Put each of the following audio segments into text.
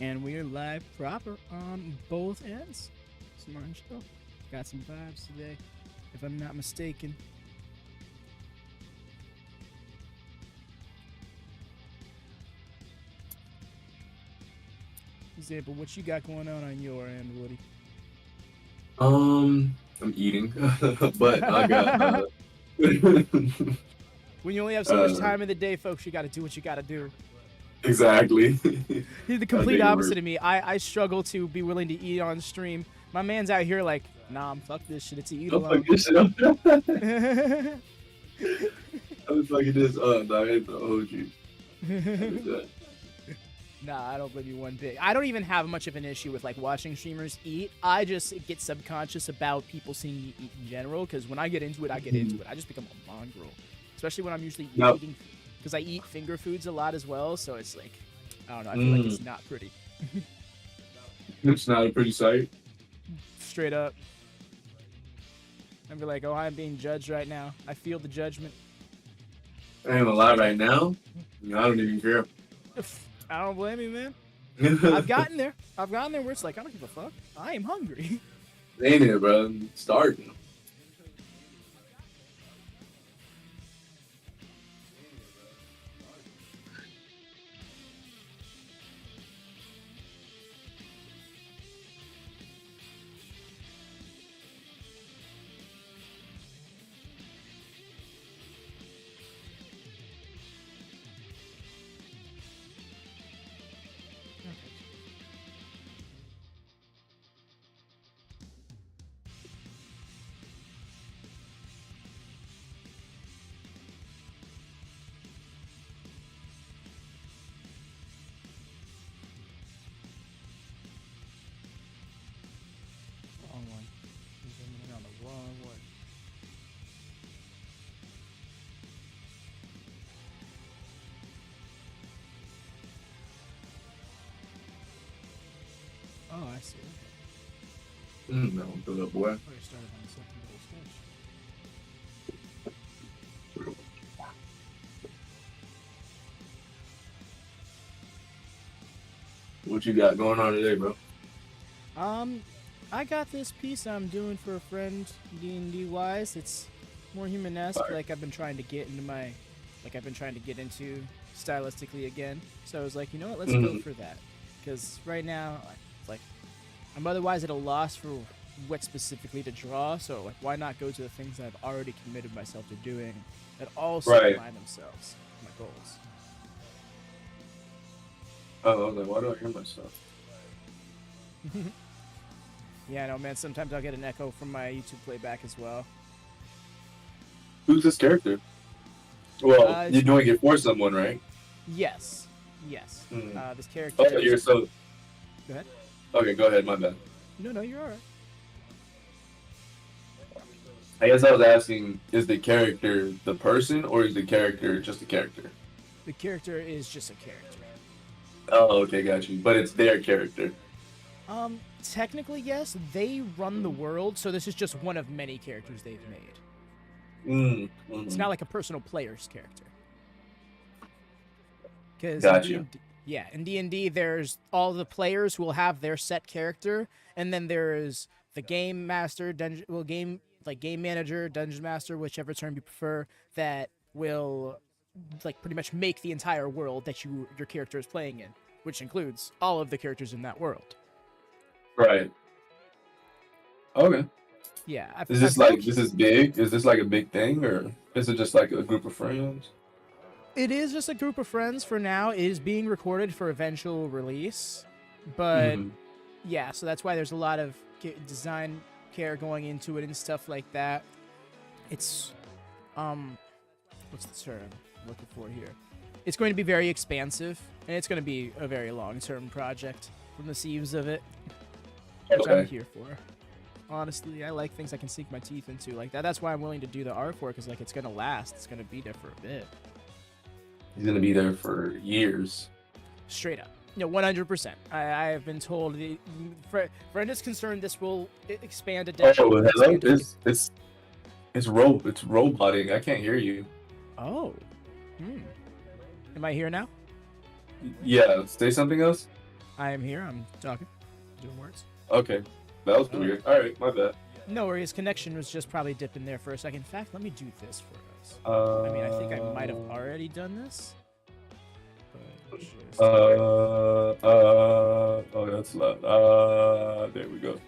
And we are live proper on both ends. Smart show. Got some vibes today, if I'm not mistaken. Example, what you got going on your end, Woody? I'm eating, but I got When you only have so much uh, time in the day, folks, you got to do what you got to do. exactly. He's the I complete think it opposite worked. of me. I struggle to be willing to eat on stream. My man's out here like, nah, fuck this shit. It's a eat I'm alone. fucking shit up. Nah, I'm fucking this up, dog. I hate the OG. I did that. I don't blame you one bit. I don't even have much of an issue with like watching streamers eat. I just get subconscious about people seeing me eat in general because when I get into it, I get into it. I just become a mongrel, especially when I'm usually No, eating because I eat finger foods a lot as well. So it's like, I don't know. I feel like mm, it's not pretty. it's not a pretty sight. Straight up. I'd be like, oh, I'm being judged right now. I feel the judgment. I ain't gonna lie right now. I don't even care. I don't blame you, man. I've gotten there. I've gotten there where it's like, I don't give a fuck. I am hungry. Ain't it, bro? I'm starving. Wrong one. I'm zooming in on the wrong one. Oh, I see. No, good up, boy. I already started on the second little sketch. What you got going on today, bro? I got this piece I'm doing for a friend, D&D wise. It's more human-esque, Fire. like I've been trying to get into stylistically again. So I was like, you know what, let's go Mm, for that. Because right now, it's like, I'm otherwise at a loss for what specifically to draw, so like, why not go to the things that I've already committed myself to doing that also right. align themselves with my goals. Oh, I was like, why do I hear myself? Yeah, I know, man. Sometimes I'll get an echo from my YouTube playback as well. Who's this character? Well, Uh, you're doing it for someone, right? yes, yes. Mm. This character Oh, is. you're so. Go ahead. Okay, go ahead. My bad. No, you're all right. I guess I was asking: is the character the person, or is the character just a character? The character is just a character. Oh, okay, got you. But it's their character. Technically, yes, they run the world, so this is just one of many characters they've made. Mm, It's mm, not like a personal player's character. Because in got you. D&D, yeah, in D&D, there's all the players who will have their set character, and then there's the game master, game manager, dungeon master, whichever term you prefer, that will like pretty much make the entire world that your character is playing in, which includes all of the characters in that world. Right. Okay. Yeah, Is I've this like looked. this is big? Is this like a big thing, or is it just like a group of friends? It is just a group of friends for now. It is being recorded for eventual release, but Mm-hmm. yeah, so that's why there's a lot of design care going into it and stuff like that. It's what's the term I'm looking for here? It's going to be very expansive, and it's going to be a very long-term project from the seams of it, which I'm Okay. here for. Honestly, I like things I can sink my teeth into like that. That's why I'm willing to do the art for it, because like it's gonna last. It's gonna be there for a bit. He's gonna be there for years. Straight up. No, 100%. I have been told, for friend is concerned, this will expand a Oh, decade. Will hello. expand to few. It's roboting. I can't hear you. Oh. Am I here now? Yeah. Say something else. I am here. I'm talking, doing words. Okay, that was weird. All right, my bad. No worries. Connection was just probably dipped in there for a second. In fact, let me do this for us. I mean, I think I might have already done this. But just... Oh, that's loud. There we go.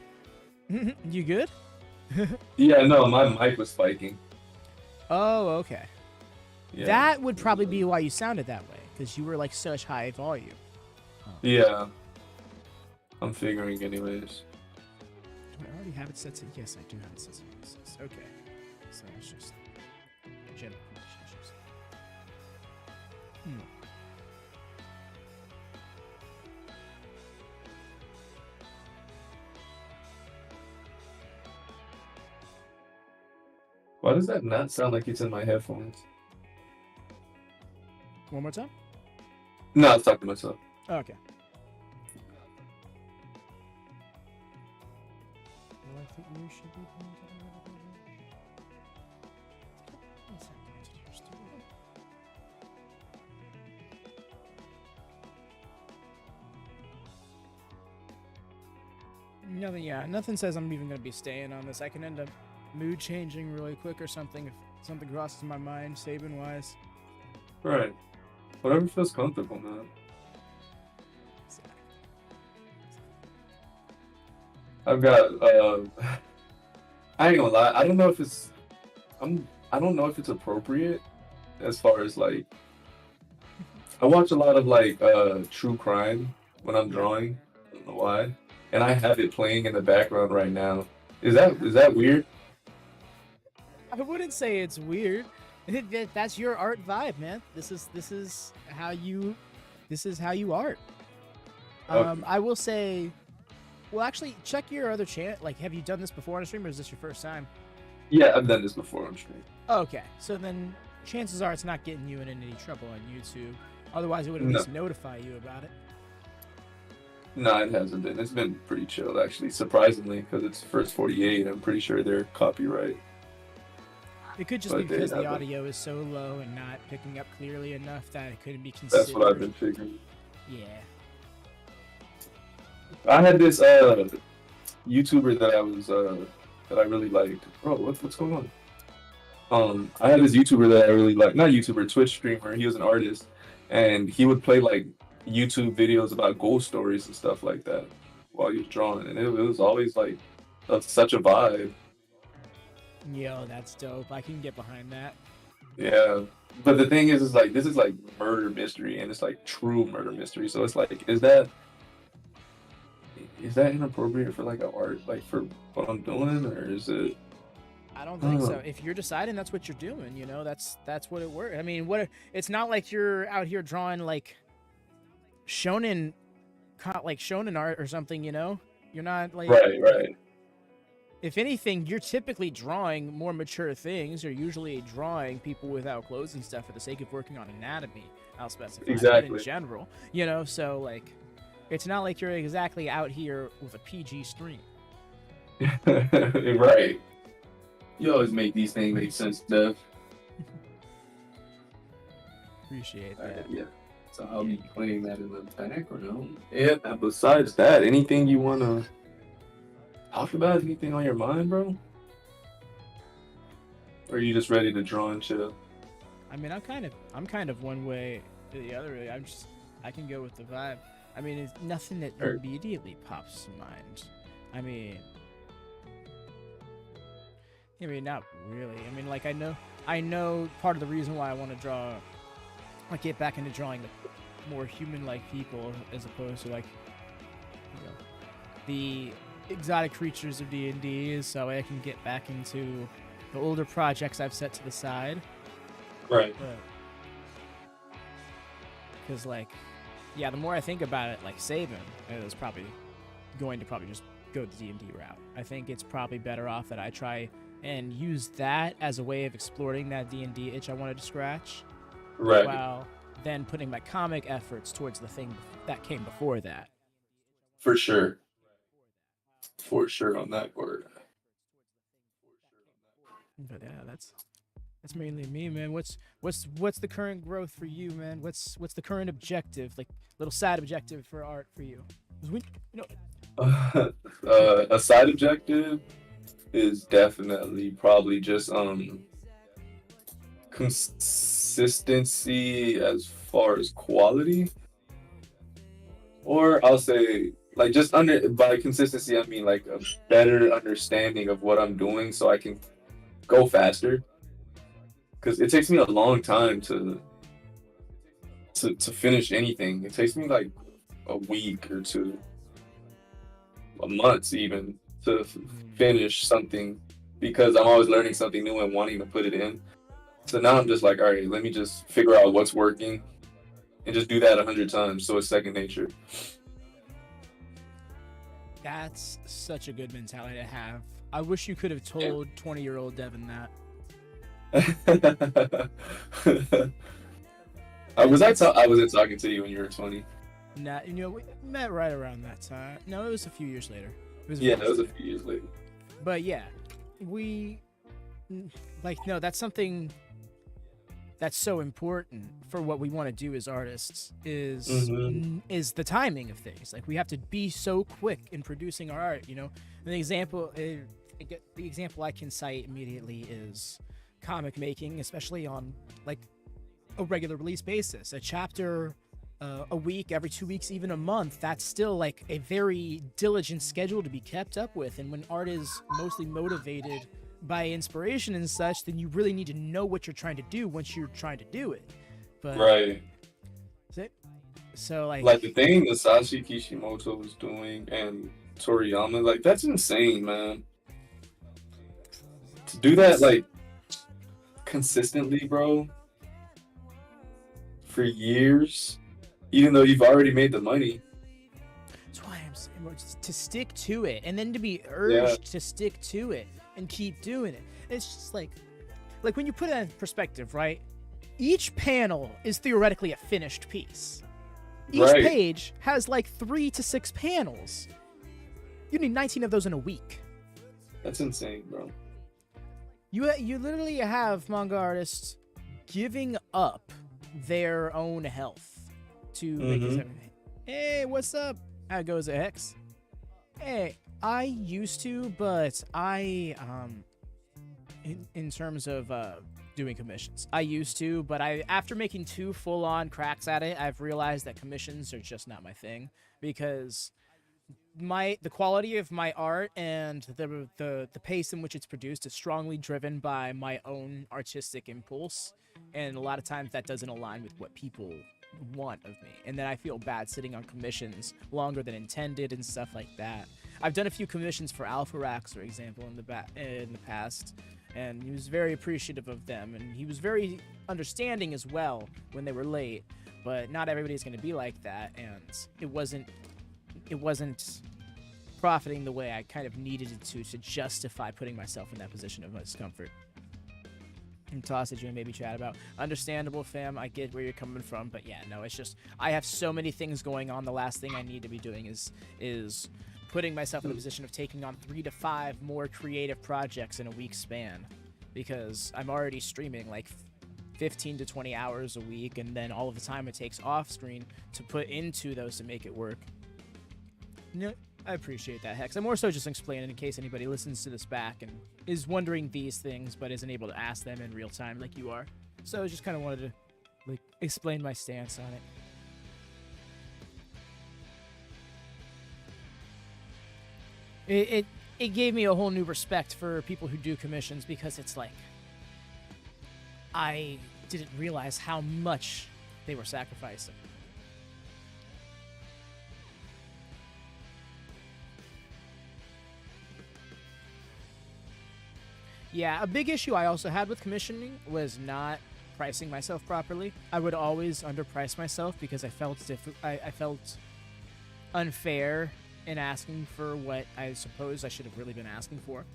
You good? Yeah, no, my mic was spiking. Oh, okay. Yeah. That would probably be why you sounded that way, because you were like such high volume. Yeah. I'm figuring anyways. Do I already have it set to... Yes, I do have it set to yes. Okay. So it's just general relationships. Why does that not sound like it's in my headphones? One more time? No, I was talking to myself. Okay. Well, I think you should be nothing, yeah, nothing says I'm even going to be staying on this. I can end up mood changing really quick or something if something crosses my mind, Saban-wise. Right. Whatever feels comfortable, man. I've got I ain't gonna lie, I don't know if it's I don't know if it's appropriate as far as like I watch a lot of like true crime when I'm drawing. I don't know why. And I have it playing in the background right now. Is that weird? I wouldn't say it's weird. That's your art vibe, man. This is how you art. Okay. I will say, well, actually, check your other channel. Like, have you done this before on a stream, or is this your first time? Yeah, I've done this before on stream. Okay, so then chances are it's not getting you in any trouble on YouTube. Otherwise, it would at least notify you about it. No, it hasn't been. It's been pretty chill, actually, surprisingly, because it's first 48. I'm pretty sure they're copyright. It could just be because the audio is so low and not picking up clearly enough that it couldn't be considered. That's what I've been figuring. Yeah. I had this YouTuber that I was that I really liked. Bro, what's going on? I had this YouTuber that I really liked. Not YouTuber, Twitch streamer. He was an artist, and he would play like YouTube videos about ghost stories and stuff like that while he was drawing, and it was always like such a vibe. Yo, that's dope. I can get behind that. Yeah, but the thing is like this is like murder mystery, and it's like true murder mystery. So it's like, is that inappropriate for like an art, like for what I'm doing, or is it? I don't think so. If you're deciding that's what you're doing, you know, that's what it works. I mean, it's not like you're out here drawing like shonen art or something, you know. You're not like right. If anything, you're typically drawing more mature things. You're usually drawing people without clothes and stuff for the sake of working on anatomy. I'll specify exactly in general, you know. So like, it's not like you're exactly out here with a PG stream. Right. You always make these things make sense, Dev. Appreciate that. Yeah. So I'll be playing that in the back or no? Yeah. Besides that, anything you wanna talk about? Anything on your mind, bro? Or are you just ready to draw and chill? I mean, I'm kind of one way to the other. I can go with the vibe. I mean, it's nothing that immediately pops to mind. I mean, not really. I mean, like, I know part of the reason why I want to draw, like, get back into drawing more human-like people as opposed to, like, you know, the exotic creatures of D&D is so I can get back into the older projects I've set to the side. Right. Because, like, yeah, the more I think about it, like, Saban is probably going to just go the D&D route. I think it's probably better off that I try and use that as a way of exploring that D&D itch I wanted to scratch. Right. While then putting my comic efforts towards the thing that came before that. For sure. For sure on that word. But yeah, that's That's mainly me, man. What's the current growth for you, man? What's the current objective, like little side objective for art for you? 'Cause we, you know, A side objective is definitely probably just consistency as far as quality, or I'll say like just under by consistency I mean like a better understanding of what I'm doing so I can go faster, because it takes me a long time to finish anything. It takes me like a week or two, a month even, to finish something, because I'm always learning something new and wanting to put it in. So now I'm just like, all right, let me just figure out what's working and just do that 100 times so it's second nature. that's such a good mentality to have. I wish you could have told 20-year-old Deven that. I wasn't talking to you when you were 20. Nah, we met right around that time. No, it was a few years later. That was a few years later. But yeah, we no, that's something that's so important for what we want to do as artists is the timing of things. Like we have to be so quick in producing our art. The example I can cite immediately is comic making, especially on like a regular release basis. A chapter a week, every 2 weeks, even a month, that's still like a very diligent schedule to be kept up with. And when art is mostly motivated by inspiration and such, then you really need to know what you're trying to do once you're trying to do it. But right. So like the thing that Sashi Kishimoto was doing and Toriyama, like that's insane, man. To do that like consistently, bro, for years, even though you've already made the money. That's why I'm saying, to stick to it, and then to be urged to stick to it and keep doing it. It's just like when you put it in perspective, right? Each panel is theoretically a finished piece. Each page has like 3 to 6 panels. You need 19 of those in a week. That's insane, bro. You literally have manga artists giving up their own health to make this everything. Hey, what's up? How goes it, Hex? Hey, I used to, but I in terms of doing commissions, I used to, but after making 2 full-on cracks at it, I've realized that commissions are just not my thing, because the quality of my art and the pace in which it's produced is strongly driven by my own artistic impulse, and a lot of times that doesn't align with what people want of me, and then I feel bad sitting on commissions longer than intended and stuff like that. I've done a few commissions for Alpha Rax, for example, in the past, and he was very appreciative of them, and he was very understanding as well when they were late, but not everybody's going to be like that, and it wasn't profiting the way I kind of needed it to justify putting myself in that position of discomfort. And Toss that you maybe chat about. Understandable, fam. I get where you're coming from, but yeah, no, it's just I have so many things going on. The last thing I need to be doing is putting myself in the position of taking on 3 to 5 more creative projects in a week span, because I'm already streaming like 15 to 20 hours a week, and then all of the time it takes off screen to put into those to make it work. No, I appreciate that, Hex. I'm more so just explaining in case anybody listens to this back and is wondering these things but isn't able to ask them in real time like you are. So I just kind of wanted to like explain my stance on it. It gave me a whole new respect for people who do commissions, because it's like I didn't realize how much they were sacrificing. Yeah, a big issue I also had with commissioning was not pricing myself properly. I would always underprice myself because I felt I felt unfair in asking for what I suppose I should have really been asking for.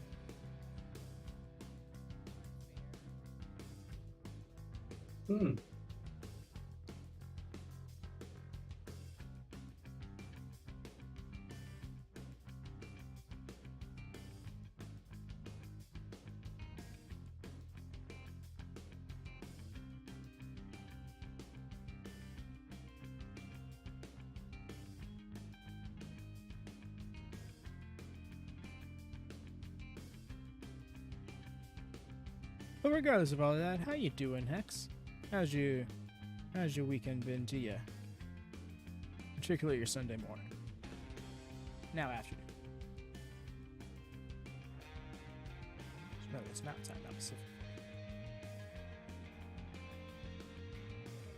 But regardless of all that, how you doing, Hex? How's your weekend been to you? Particularly your Sunday morning. Now afternoon. No, it's mountain time, not Pacific.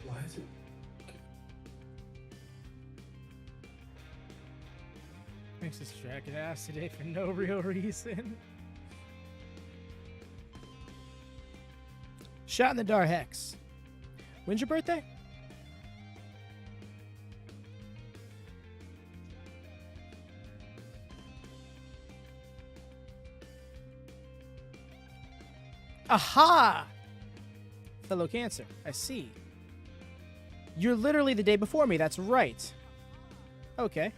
Why is it? Makes us jacket ass today for no real reason. Shot in the Dark Hex. When's your birthday? Aha! Fellow Cancer, I see. You're literally the day before me, that's right. Okay.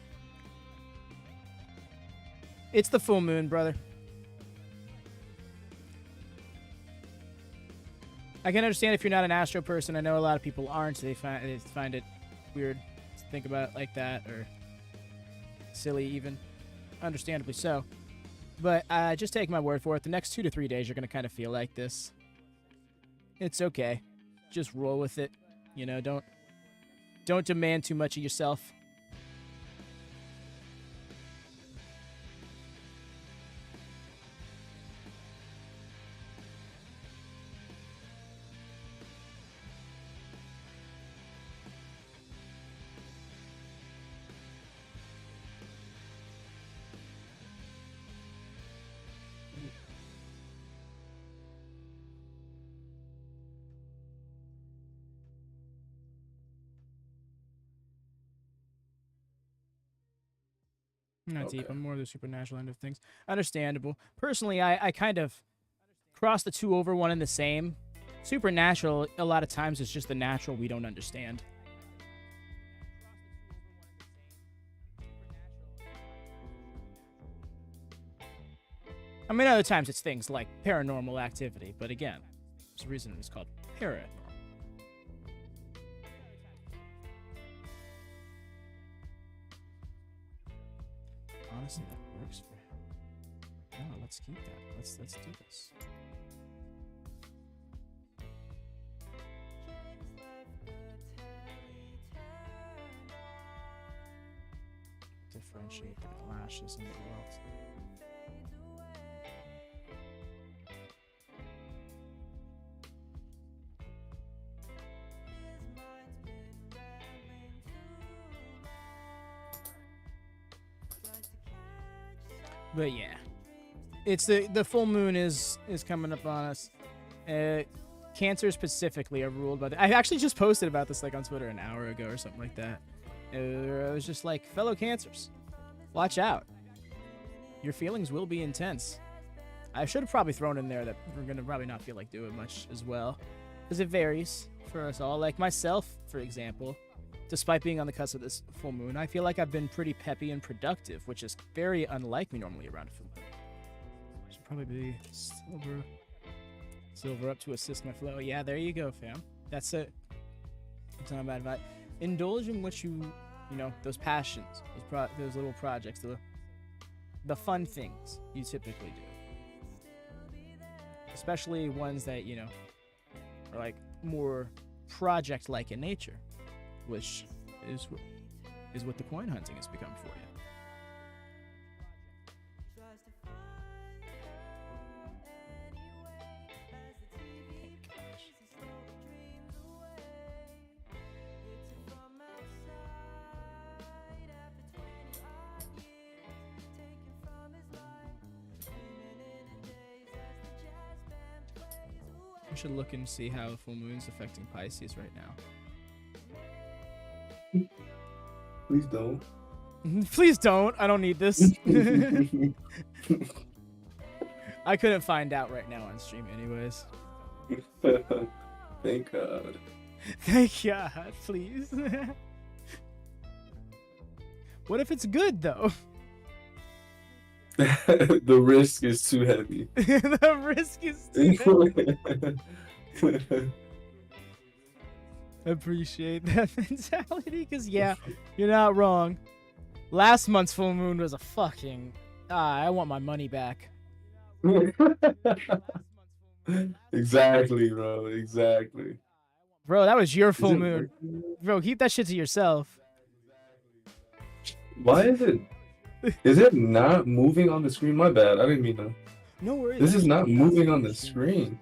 It's the full moon, brother. I can understand if you're not an astro person. I know a lot of people aren't. They find it weird to think about it like that, or silly even. Understandably so. But just take my word for it. The next 2 to 3 days, you're going to kind of feel like this. It's okay. Just roll with it. You know, don't demand too much of yourself. Not deep. I'm more of the supernatural end of things. Understandable. Personally, I kind of cross the two over, one and the same. Supernatural, a lot of times, is just the natural we don't understand. I mean, other times it's things like paranormal activity, but again, there's a reason it's called paranormal. Honestly, that works for him. No, let's keep that. Let's do this. Differentiate the lashes in the world. But yeah, it's the full moon is coming up on us. Cancers specifically are ruled by I actually just posted about this like on Twitter an hour ago or something like that. I was just like, fellow Cancers, watch out. Your feelings will be intense. I should have probably thrown in there that we're gonna probably not feel like doing much as well, because it varies for us all. Like myself, for example. Despite being on the cusp of this full moon, I feel like I've been pretty peppy and productive, which is very unlike me normally around a full moon. Should probably be silver up to assist my flow. Yeah, there you go, fam. That's it. It's not bad advice. Indulge in what you know, those passions, those little projects, the fun things you typically do. Especially ones that, you know, are like more project-like in nature. Which is what the coin hunting has become for you. I should look and see how the full moon's affecting Pisces right now. Please don't. Please don't. I don't need this. I couldn't find out right now on stream anyways. Thank God. Thank God, please. What if it's good, though? The risk is too heavy. The risk is too heavy. Appreciate that mentality, because yeah, you're not wrong. Last month's full moon was a fucking I want my money back. Exactly, bro. Exactly. Bro, that was your Is full it moon. working? Bro, keep that shit to yourself. Why is it? Is it not moving on the screen? My bad. I didn't mean to. No worries. This is Actually, not moving on the screen.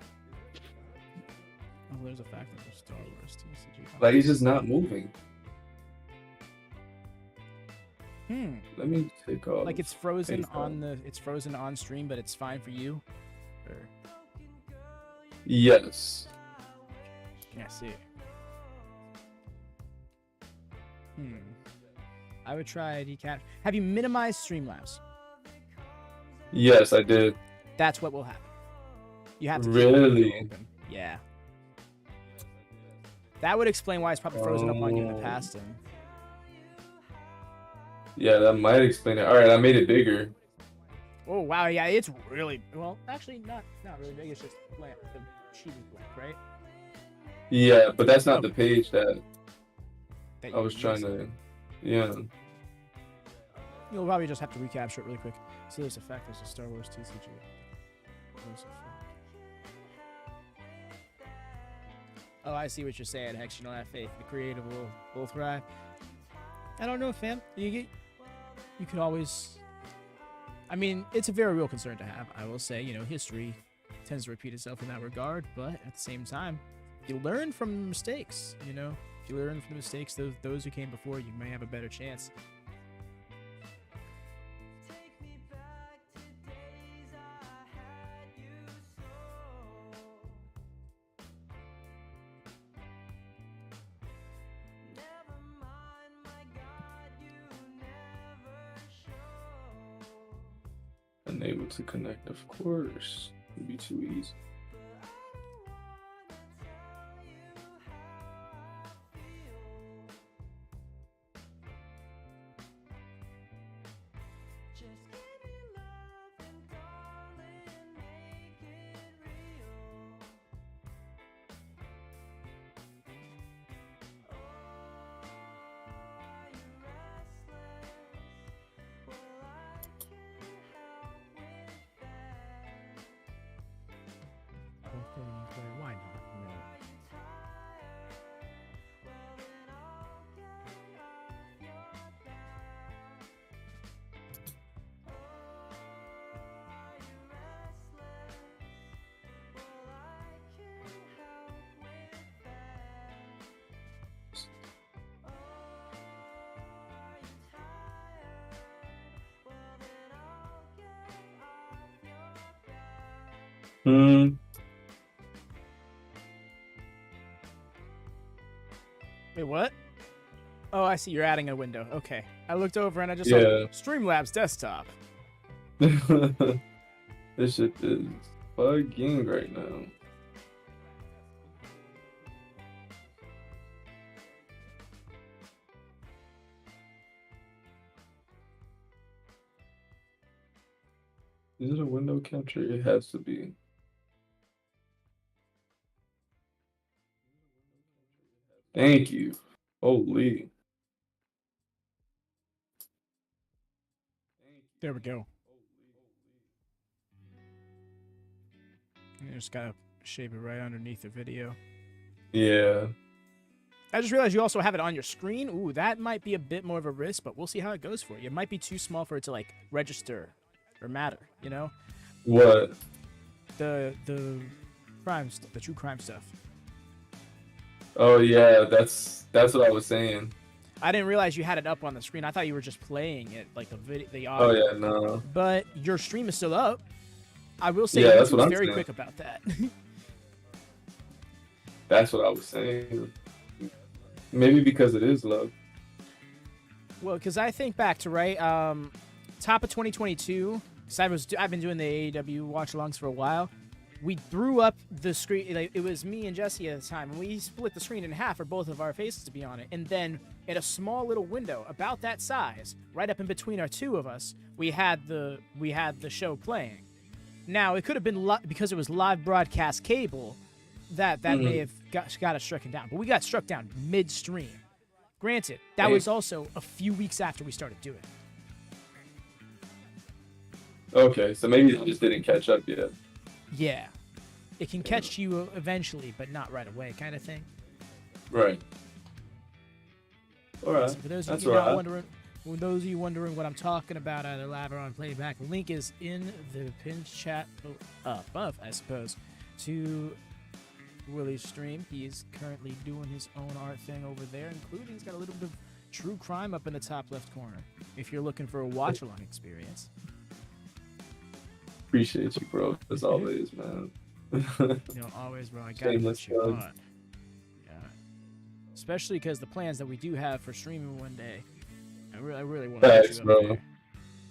Oh, there's a fact that there's Star Wars TCG. Like it's just not moving. Let me take off. Like it's frozen Face on the. It's frozen on stream, but it's fine for you. Or Yes. can't see. I would try decap. Have you minimized Streamlabs? Yes, I did. That's what will happen. You have to keep Really? it open. Yeah. That would explain why it's probably frozen up on you in the past. And Yeah, that might explain it. All right, I made it bigger. oh wow, yeah, it's really well. Actually, not really big. It's just blank. The sheet is blank, right? Yeah, but that's not the page that That I was you're trying using. to. Yeah. You'll probably just have to recapture it really quick. So there's a fact. There's a Star Wars TCG. There's a fact. Oh, I see what you're saying. Hex, you don't have faith. The creative will thrive. I don't know, fam. You could always. I mean, it's a very real concern to have. I will say, history tends to repeat itself in that regard, but at the same time, you learn from mistakes. If you learn from the mistakes, those who came before you may have a better chance. Unable to connect, of course. It'd be too easy. Why not? Wait, what? Oh, I see. You're adding a window. Okay. I looked over and I just saw Streamlabs desktop. This shit is bugging right now. Is it a window capture? It has to be. Thank you. Holy. There we go. You just gotta shape it right underneath the video. Yeah. I just realized you also have it on your screen. Ooh, that might be a bit more of a risk, but we'll see how it goes for you. It might be too small for it to like register or matter, What? The crimes, the true crime stuff. Oh yeah, that's what I was saying. I didn't realize you had it up on the screen. I thought you were just playing it, like the audio. Oh yeah, no. But your stream is still up. I will say Yeah, that's what YouTube's I'm very saying. quick about that. That's what I was saying. Maybe because it is low. Well, because I think back to top of 2022. Because I've been doing the AEW watch-alongs for a while. We threw up the screen. Like, it was me and Jesse at the time, and we split the screen in half for both of our faces to be on it. And then in a small little window about that size, right up in between our two of us, we had the show playing. Now it could have been because it was live broadcast cable, that may have got us struck down. But we got struck down midstream. Granted, that was also a few weeks after we started doing it. Okay, so maybe it just didn't catch up yet. Yeah. it can catch you eventually, but not right away, kind of thing. Right. All right. So for those of That's you all not right. wondering, for those of you wondering what I'm talking about, either live or on playback, the link is in the pinned chat above, I suppose, to Willy's stream. He's currently doing his own art thing over there, including he's got a little bit of true crime up in the top left corner. If you're looking for a watch-along experience. Appreciate you, bro. As always, man. Always, bro. I got Shameless what you plug. want. Yeah. Especially because the plans that we do have for streaming one day, I really want to get Thanks, you up bro. there.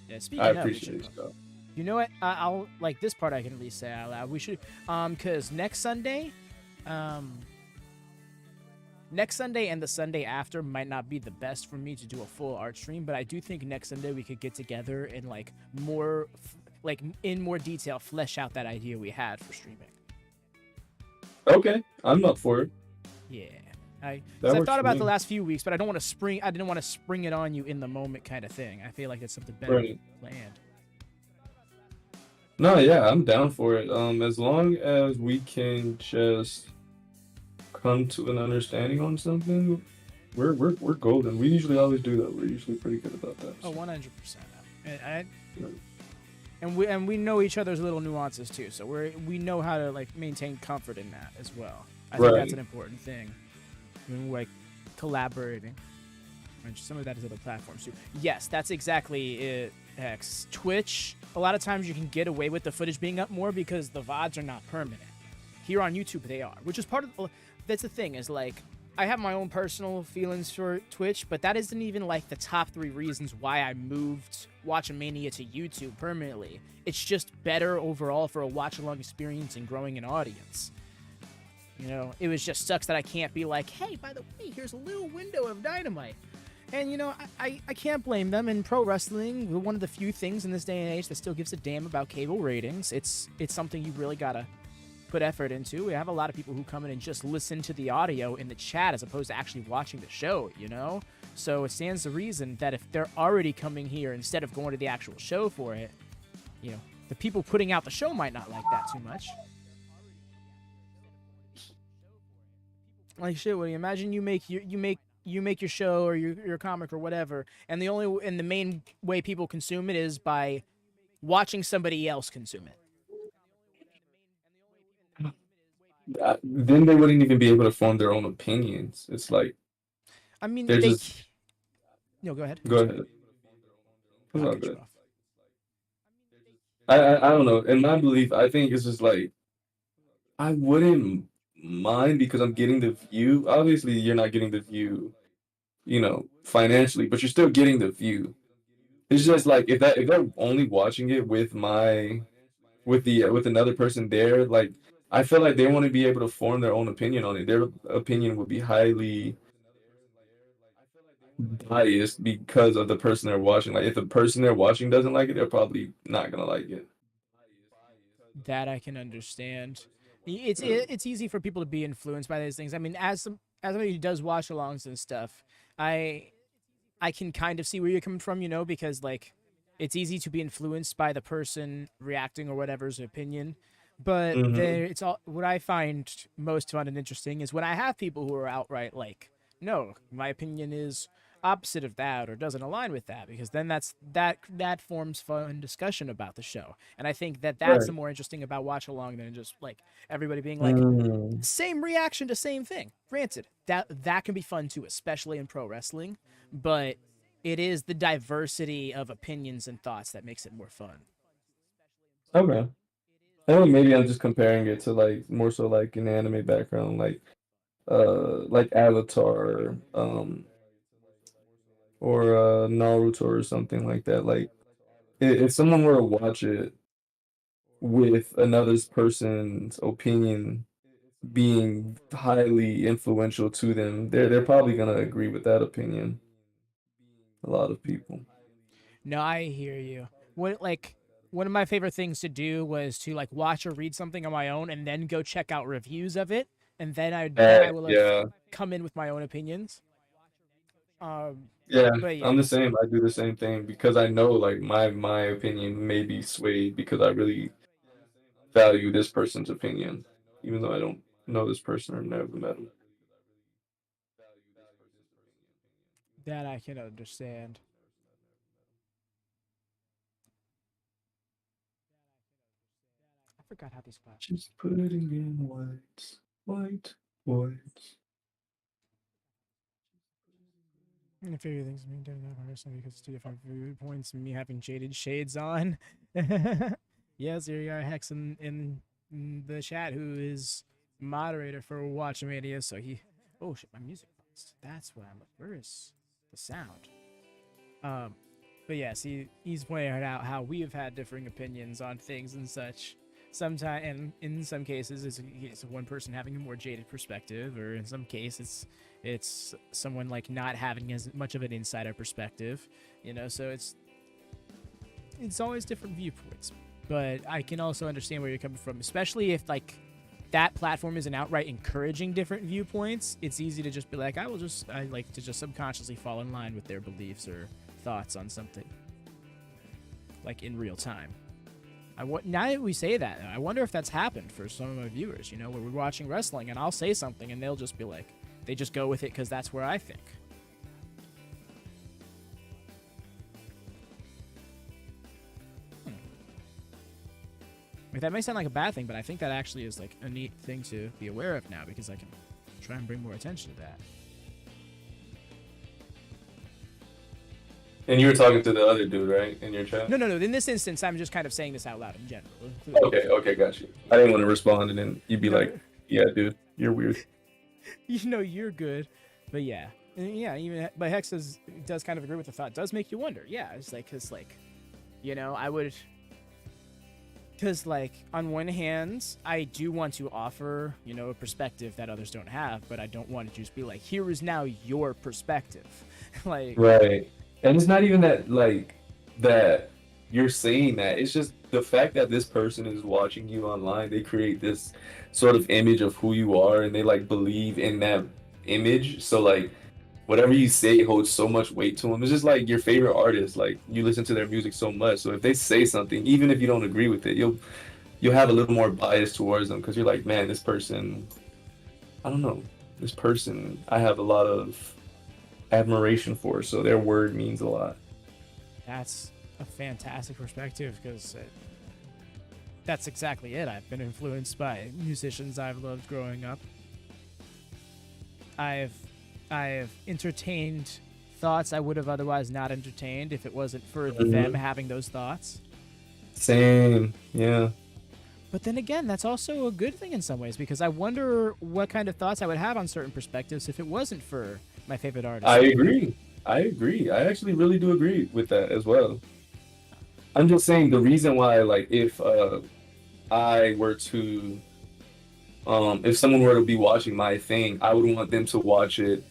Yeah, speaking I of, appreciate you, bro. you know what? I'll like this part. I can at least say out loud. We should, because next Sunday and the Sunday after might not be the best for me to do a full art stream, but I do think next Sunday we could get together and in more detail flesh out that idea we had for streaming. Okay, I'm up for it. Yeah. I That thought works for about me. the last few weeks, but I didn't want to spring it on you in the moment kind of thing. I feel like it's something better Right. planned. No, yeah, I'm down for it. As long as we can just come to an understanding on something, we're golden. We usually always do that. We're usually pretty good about that. Oh, 100%. And we know each other's little nuances too, so we know how to like maintain comfort in that as well. I think that's an important thing when we're like collaborating. And some of that is other platforms too. Yes, that's exactly it. X Twitch. A lot of times you can get away with the footage being up more because the VODs are not permanent. Here on YouTube they are, which is part of. That's the thing is like I have my own personal feelings for Twitch, but that isn't even like the top 3 reasons why I moved Watchamania to YouTube permanently. It's just better overall for a watch-along experience and growing an audience. It was just sucks that I can't be like, hey, by the way, here's a little window of dynamite. And, I can't blame them. In pro wrestling, we're one of the few things in this day and age that still gives a damn about cable ratings. It's something you really gotta put effort into. We have a lot of people who come in and just listen to the audio in the chat as opposed to actually watching the show, So it stands to reason that if they're already coming here instead of going to the actual show for it, the people putting out the show might not like that too much. Like shit, Willie, imagine you make your show or your comic or whatever, and the main way people consume it is by watching somebody else consume it. Then they wouldn't even be able to form their own opinions. It's like, I mean, they're just. No, go ahead. Go ahead. It's I'll all cut you good. off. I don't know. In my belief, I think it's just like I wouldn't mind because I'm getting the view. Obviously, you're not getting the view, financially, but you're still getting the view. It's just like if they're only watching it with another person there, like I feel like they want to be able to form their own opinion on it. Their opinion would be highly biased because of the person they're watching. Like if the person they're watching doesn't like it, they're probably not gonna like it. That I can understand. It's easy for people to be influenced by these things. I mean, as somebody who does watch-alongs and stuff, I can kind of see where you're coming from, because like it's easy to be influenced by the person reacting or whatever's opinion. But it's all what I find most fun and interesting is when I have people who are outright like, no, my opinion is opposite of that or doesn't align with that, because then that forms fun discussion about the show. And I think that's Right. the more interesting about watch along than just like everybody being like same reaction to same thing. Granted, that can be fun too, especially in pro wrestling, but it is the diversity of opinions and thoughts that makes it more fun. Okay. I think maybe I'm just comparing it to like more so like an anime background, like Avatar, or Naruto or something like that. Like if someone were to watch it with another person's opinion being highly influential to them, they're probably gonna agree with that opinion. A lot of people. No, I hear you. One of my favorite things to do was to like watch or read something on my own and then go check out reviews of it, and then I will Yeah. come in with my own opinions. Yeah, But I'm the yes, same. I do the same thing because I know like my opinion may be swayed because I really value this person's opinion. even though I don't know this person or never met him. That I can understand. I forgot how these platforms. Just putting in white. I figure things mean different person because it's two different viewpoints. Me having shaded shades on. Yes, here you are, Hex in the chat, who is moderator for Watchmania. So he, oh shit, my music box. That's what I'm. Where is the sound? But yes, he's pointing out how we have had differing opinions on things and such. Sometimes, and in some cases, it's one person having a more jaded perspective, or in some cases, it's someone like not having as much of an insider perspective, you know. So it's always different viewpoints. But I can also understand where you're coming from, especially if like that platform isn't outright encouraging different viewpoints. It's easy to just be like, I like to just subconsciously fall in line with their beliefs or thoughts on something, like in real time. Now that we say that, I wonder if that's happened for some of my viewers, you know, where we're watching wrestling and I'll say something and they'll just be like, they just go with it because that's where I think. Like, that may sound like a bad thing, but I think that actually is like a neat thing to be aware of now, because I can try and bring more attention to that. And you were talking to the other dude, right, in your chat? No. In this instance, I'm just kind of saying this out loud in general. Okay, got you. I didn't want to respond, and then you'd be like, "Yeah, dude, you're weird." You know, you're good, but yeah, but Hex does kind of agree with the thought. It does make you wonder. Yeah, it's like, cause like, you know, because like on one hand, I do want to offer, you know, a perspective that others don't have, but I don't want to just be like, here is now your perspective, like. Right. And it's not even that, like, that you're saying that. It's just the fact that this person is watching you online. They create this sort of image of who you are, and they, like, believe in that image. So, like, whatever you say holds so much weight to them. It's just like your favorite artist. Like, you listen to their music so much. So if they say something, even if you don't agree with it, you'll have a little more bias towards them, because you're like, man, this person, I don't know, this person, I have a lot of admiration for, so their word means a lot. That's a fantastic perspective, because that's exactly it. I've been influenced by musicians I've loved growing up. I've entertained thoughts I would have otherwise not entertained if it wasn't for them having those thoughts. Same, yeah. But then again, that's also a good thing in some ways, because I wonder what kind of thoughts I would have on certain perspectives if it wasn't for my favorite artist. I agree. I actually really do agree with that as well. I'm just saying the reason why, like, if I were to, if someone were to be watching my thing, I would want them to watch it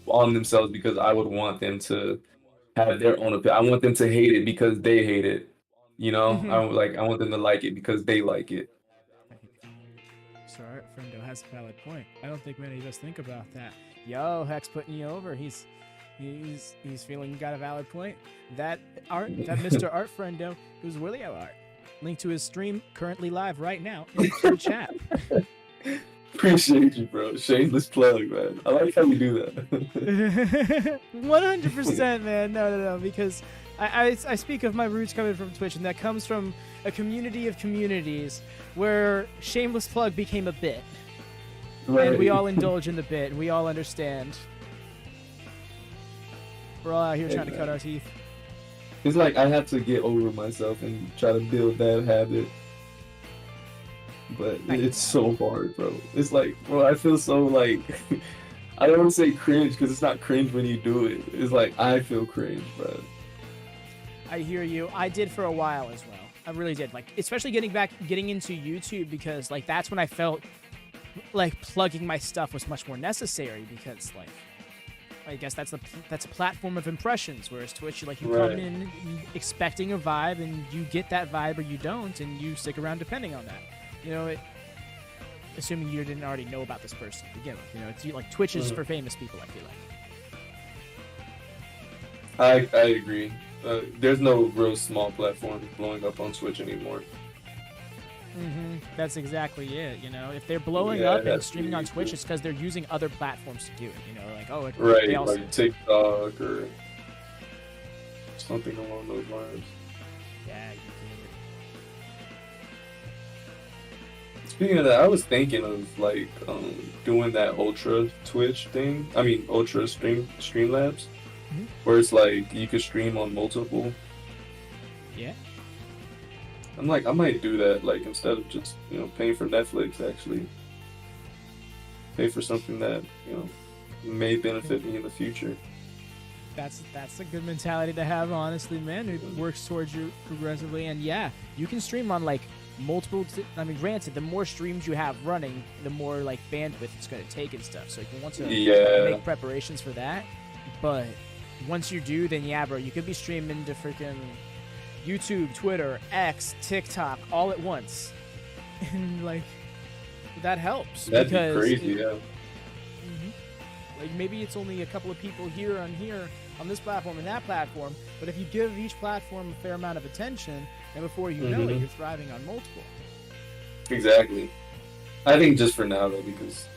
on themselves, because I would want them to have their own opinion. I want them to hate it because they hate it. You know, I want them to like it because they like it. So Artfriendo has a valid point. I don't think many of us think about that. Yo, Hex putting you over. He's feeling you got a valid point. That Mr. Artfriendo, who's WillyOArt. Link to his stream currently live right now in the chat. Appreciate you, bro. Shameless plug, man. I like how you do that. 100%, man. No, because I speak of my roots coming from Twitch, and that comes from a community of communities where shameless plug became a bit. Right. And we all indulge in the bit, and we all understand. We're all out here trying to cut our teeth. It's like I have to get over myself and try to build that habit. But it's so hard, bro. It's like, bro, I feel so like, I don't want to say cringe, because it's not cringe when you do it. It's like, I feel cringe, bro. I hear you. I did for a while as well. I really did. Like, especially getting into YouTube, because like that's when I felt like plugging my stuff was much more necessary, because like I guess that's a platform of impressions, whereas Twitch, you come in expecting a vibe, and you get that vibe or you don't, and you stick around depending on that. You know, assuming you didn't already know about this person to begin with. You know, it's like Twitch is for famous people, I feel like. I agree. There's no real small platform blowing up on Twitch anymore. That's exactly it. You know, if they're blowing Yeah, up and that's streaming on really Twitch, cool. it's because they're using other platforms to do it. You know, like they Right, also. like TikTok or something along those lines. Yeah, you Speaking of that, I was thinking of like doing that ultra Twitch thing. I mean, ultra Streamlabs, Mhm. where it's like you could stream on multiple. Yeah. I'm like, I might do that. Like instead of just paying for Netflix, actually pay for something that may benefit me in the future. That's a good mentality to have, honestly, man. It works towards you progressively, and yeah, you can stream on like multiple. I mean, granted, the more streams you have running, the more like bandwidth it's going to take and stuff. So you want to make preparations for that. But once you do, then yeah, bro, you could be streaming to freaking YouTube, Twitter, X, TikTok all at once, and like that helps. That'd be because crazy, yeah. Like maybe it's only a couple of people here on this platform and that platform, but if you give each platform a fair amount of attention, and before you know it, you're thriving on multiple. Exactly. I think just for now though, because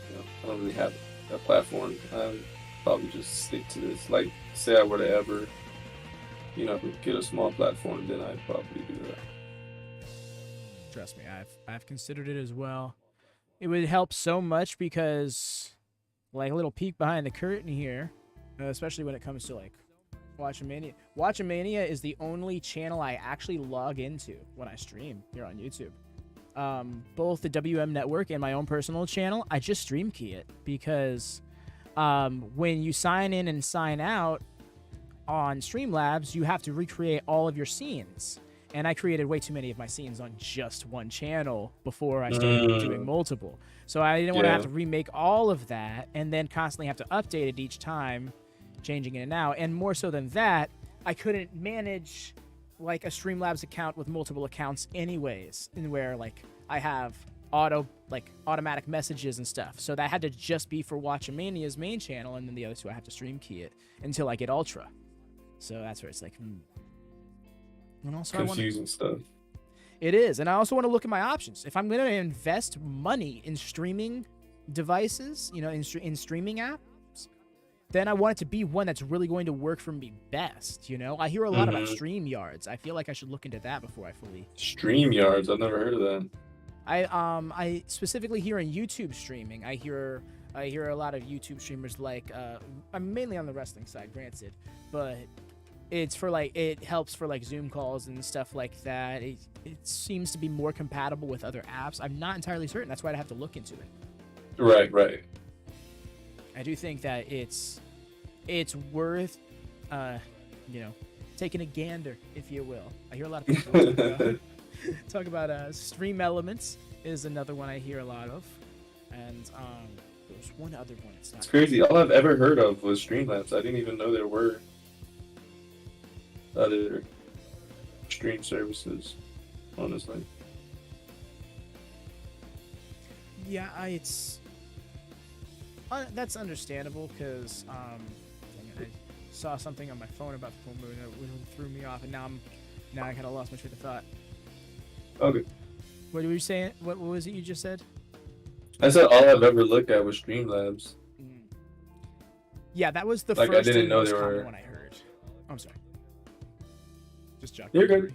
I don't really have a platform, I'd probably just stick to this. Like, say I were to ever, get a small platform, then I'd probably do that. Trust me, I've considered it as well. It would help so much because, like, a little peek behind the curtain here, especially when it comes to like Watchamania. Watchamania is the only channel I actually log into when I stream here on YouTube. Both the WM network and my own personal channel, I just stream key it because when you sign in and sign out on Streamlabs, you have to recreate all of your scenes. And I created way too many of my scenes on just one channel before I started doing multiple. So I didn't want to have to remake all of that and then constantly have to update it each time, changing it in and out. And more so than that, I couldn't manage like a Streamlabs account with multiple accounts anyways, in where like I have automatic messages and stuff. So that had to just be for Watchamania's main channel, and then the other two I have to stream key it until I get Ultra. So that's where it's like, And also confusing stuff. It is, and I also want to look at my options. If I'm going to invest money in streaming devices, in streaming apps, then I want it to be one that's really going to work for me best. I hear a lot about StreamYards. I feel like I should look into that before I fully. StreamYards, I've never heard of that. I specifically hear in YouTube streaming. I hear a lot of YouTube streamers like I'm mainly on the wrestling side, granted, but it's for like it helps for like Zoom calls and stuff like that. It seems to be more compatible with other apps. I'm not entirely certain. That's why I'd have to look into it. Right. I do think that it's worth taking a gander, if you will. I hear a lot of people talk about Stream Elements is another one I hear a lot of, and there's one other one. It's crazy. All I've ever heard of was Streamlabs. I didn't even know there were other stream services, honestly. Yeah, it's that's understandable because I saw something on my phone about the full moon that really threw me off, and now I kind of lost my train of thought. Okay. What were you saying? What was it you just said? I said all I've ever looked at was Streamlabs. Yeah, that was the first. I didn't know there were. One I heard. Oh, I'm sorry. Just joking. You're good.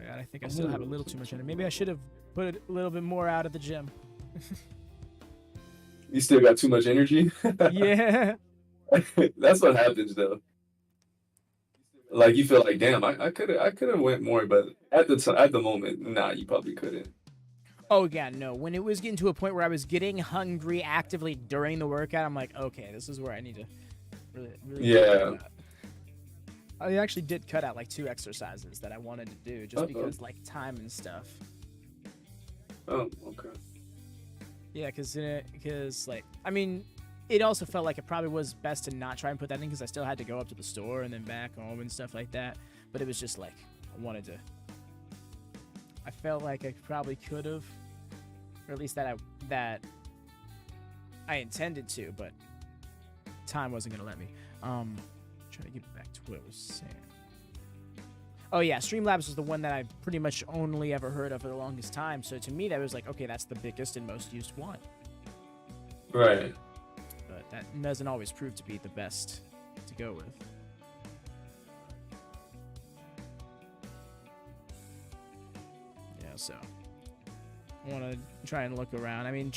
I think I still have a little too much in it. Maybe I should have put a little bit more out of the gym. You still got too much energy? Yeah. That's what happens though. Like you feel like, damn, I could have went more, but at the moment, nah, you probably couldn't. Oh yeah, no. When it was getting to a point where I was getting hungry actively during the workout, I'm like, okay, this is where I need to really yeah. I actually did cut out like 2 exercises that I wanted to do just because like time and stuff. Oh, okay. Yeah, because like, I mean, it also felt like it probably was best to not try and put that in because I still had to go up to the store and then back home and stuff like that. But it was just like, I felt like I probably could have, or at least that I intended to, but time wasn't gonna let me. Try to get back to what I was saying. Oh yeah, Streamlabs was the one that I pretty much only ever heard of for the longest time. So to me, that was like, okay, that's the biggest and most used one. Right. But that doesn't always prove to be the best to go with. Yeah, so I want to try and look around. I mean,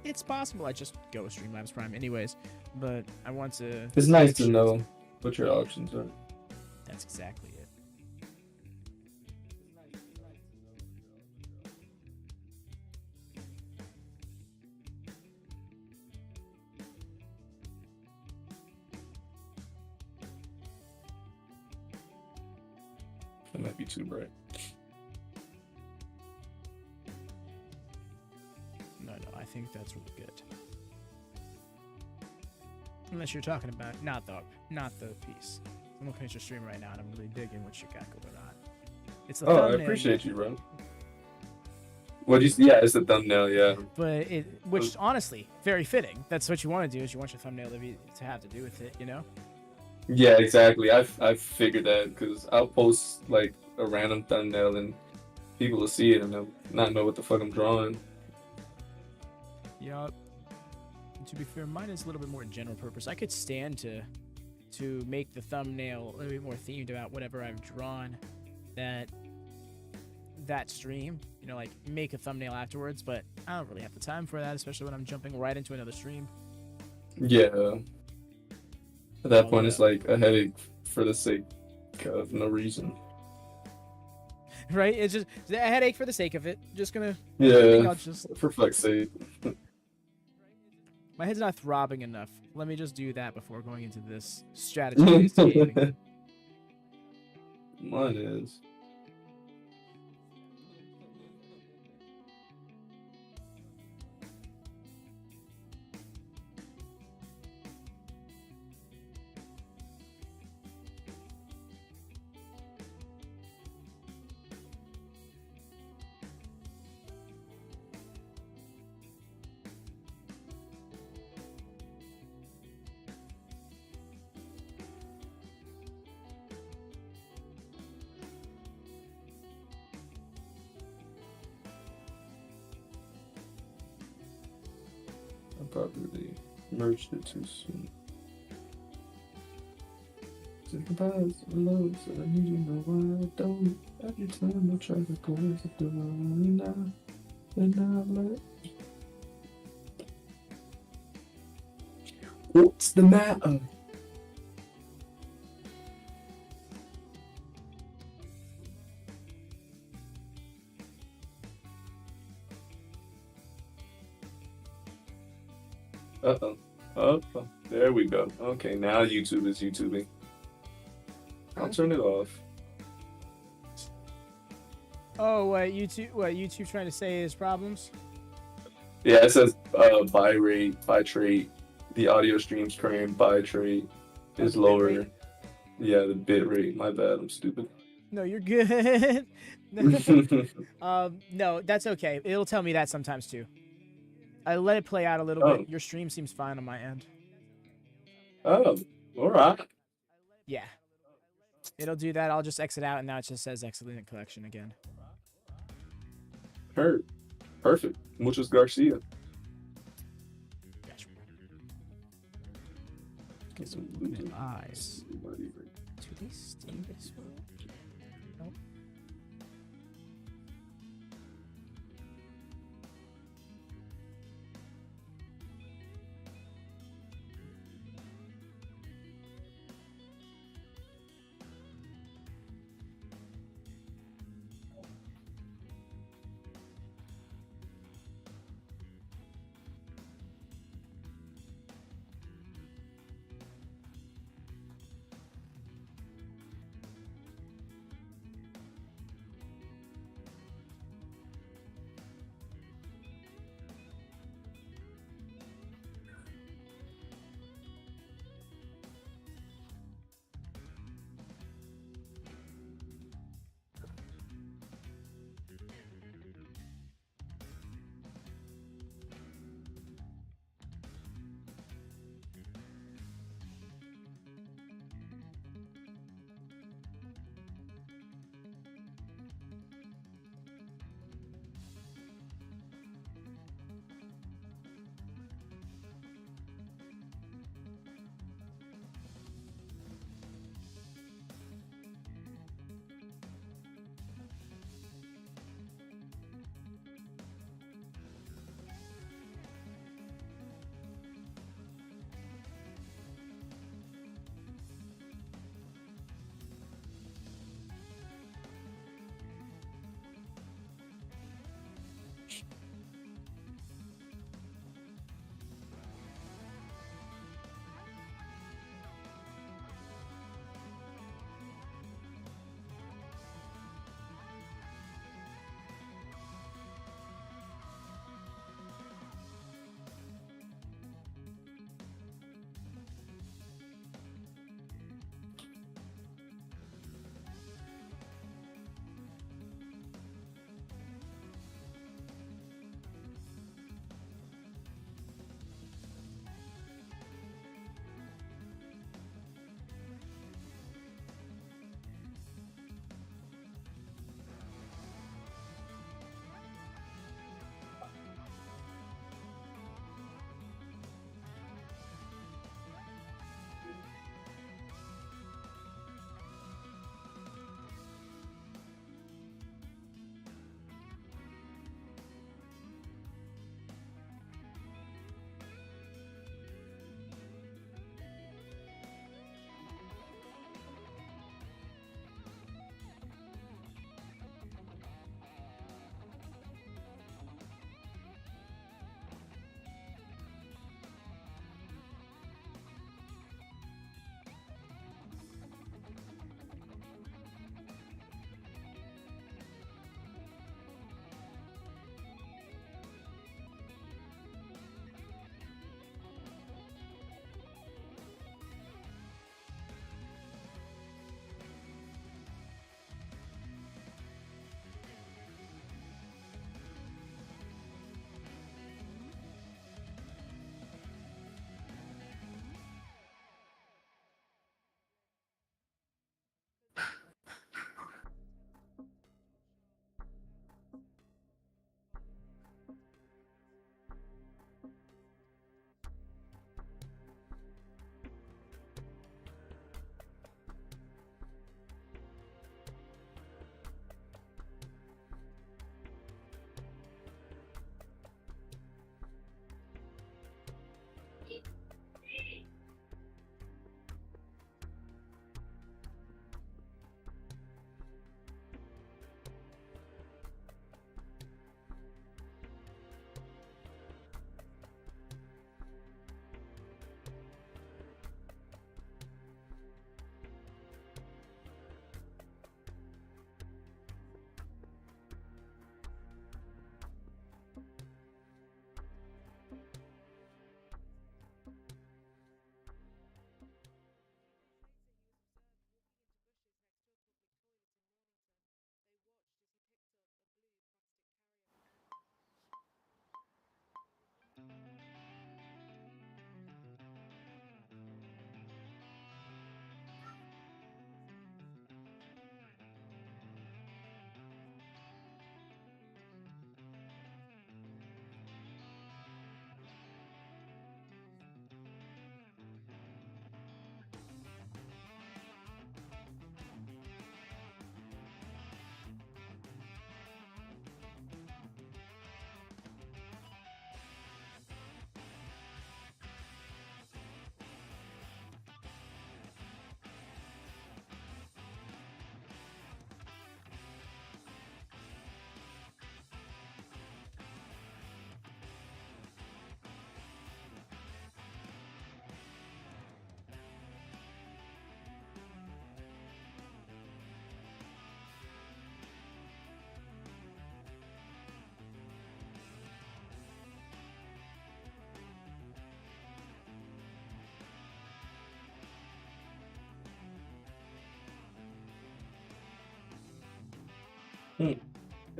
it's possible I just go with Streamlabs Prime anyways, but I want to... It's nice to know what your options are. That's exactly it. That might be too bright. No, I think that's really good. Unless you're talking about not the piece. I'm looking at your stream right now, and I'm really digging what you got going on. It's the thumbnail. I appreciate you, bro. What do you? Yeah, it's the thumbnail. Yeah. But which honestly, very fitting. That's what you want to do. Is you want your thumbnail to have to do with it, you know? Yeah, exactly. I figured that because I'll post like a random thumbnail and people will see it and they'll not know what the fuck I'm drawing. Yup. To be fair, mine is a little bit more general purpose. I could stand to make the thumbnail a little bit more themed about whatever I've drawn that stream. You know, like make a thumbnail afterwards, but I don't really have the time for that, especially when I'm jumping right into another stream. Yeah. At that point, it's like a headache for the sake of no reason. Right? It's just a headache for the sake of it. Just gonna... Yeah, for fuck's sake. My head's not throbbing enough. Let me just do that before going into this strategy-based gaming. Mine is. I probably merged it too soon. Sympathize with love, so I need you know why I don't. Every time I try to close the door, and I let. What's the matter? Uh-oh. Oh, there we go. Okay, now YouTube is YouTubing. I'll turn it off. Oh, YouTube trying to say is problems? Yeah, it says bitrate. The audio stream's frame bitrate is lower. Yeah, the bit rate. My bad, I'm stupid. No, you're good. No, that's okay. It'll tell me that sometimes too. I let it play out a little bit. Your stream seems fine on my end. Oh, all right. Yeah. It'll do that. I'll just exit out, and now it just says excellent collection again. Heard. Perfect. Muchas Garcia. Gotcha. Get some eyes. To this steam this one? Nope.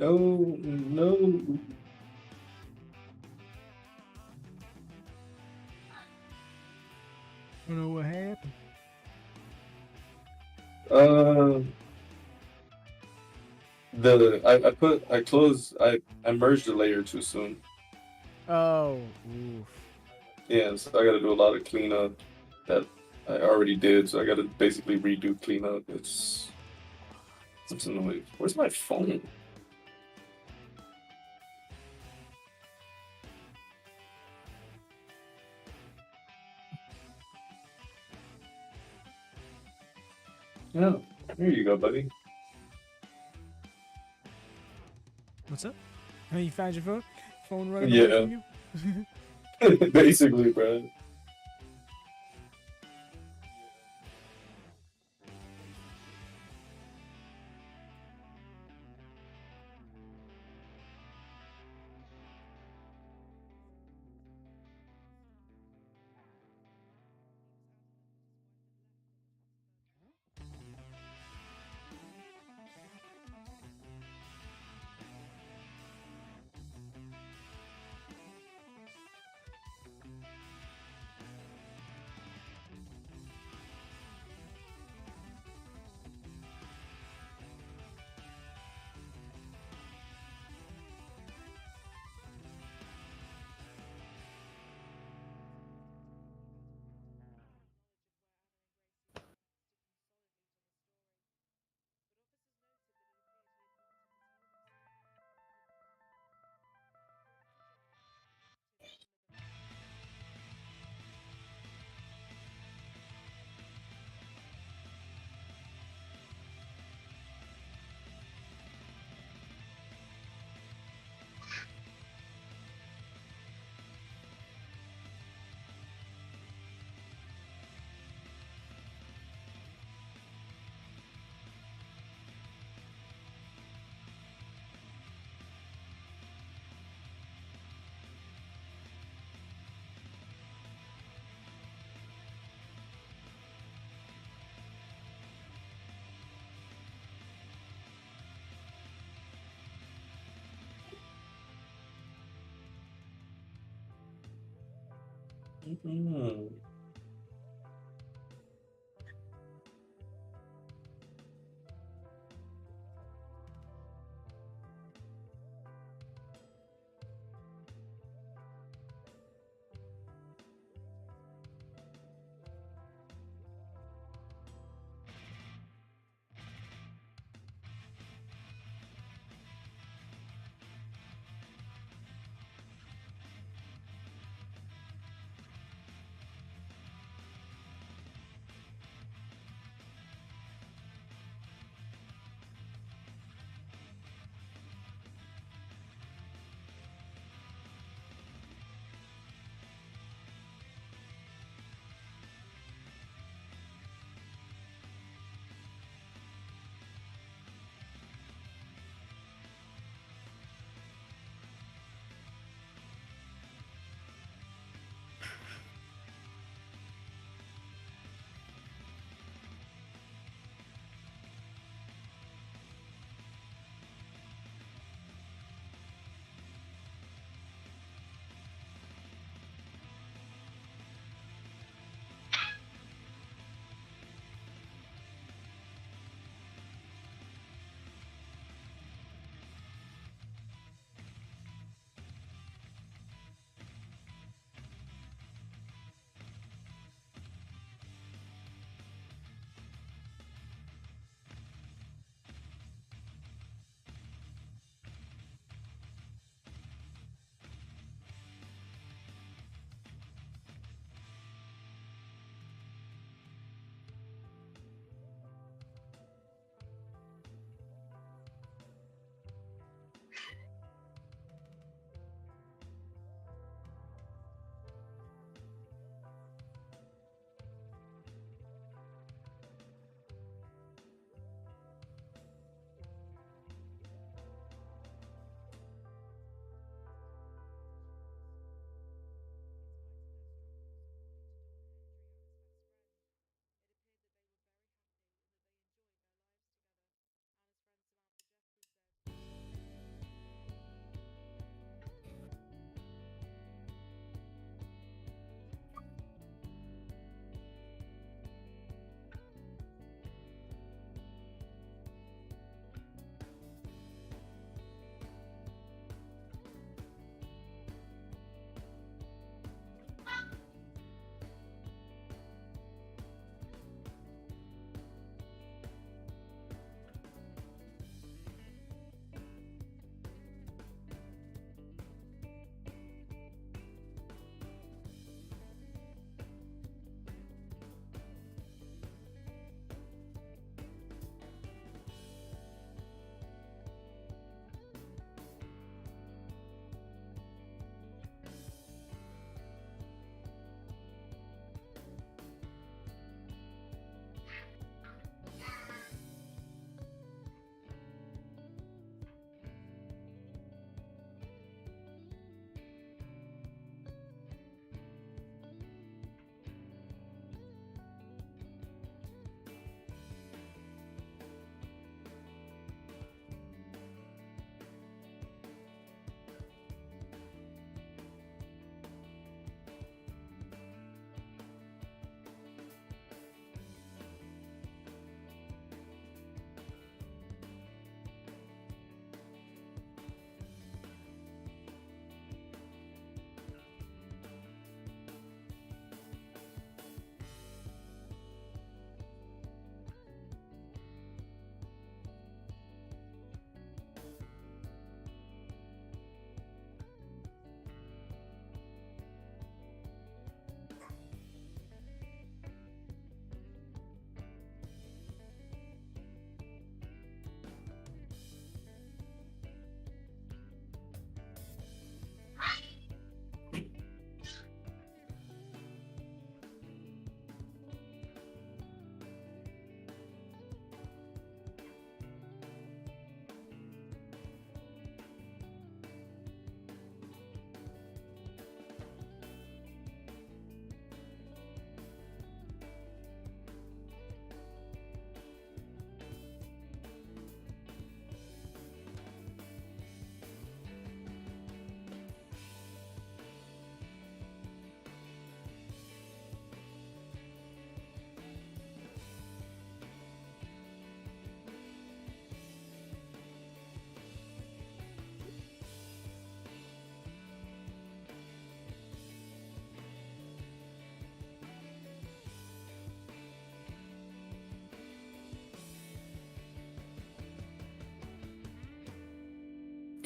Oh no. I don't know what happened. Uh, I merged the layer too soon. Oh, oof. Yeah, so I got to do a lot of cleanup that I already did. So I got to basically redo cleanup. It's annoying. Where's my phone? Yeah, here you go, buddy. What's up? Oh, you found your phone? Phone running away Yeah, from you? basically, bro. Mhm.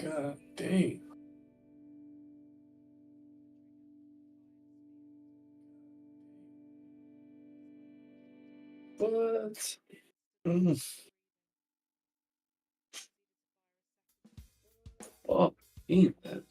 God dang. What? Oh, ain't that?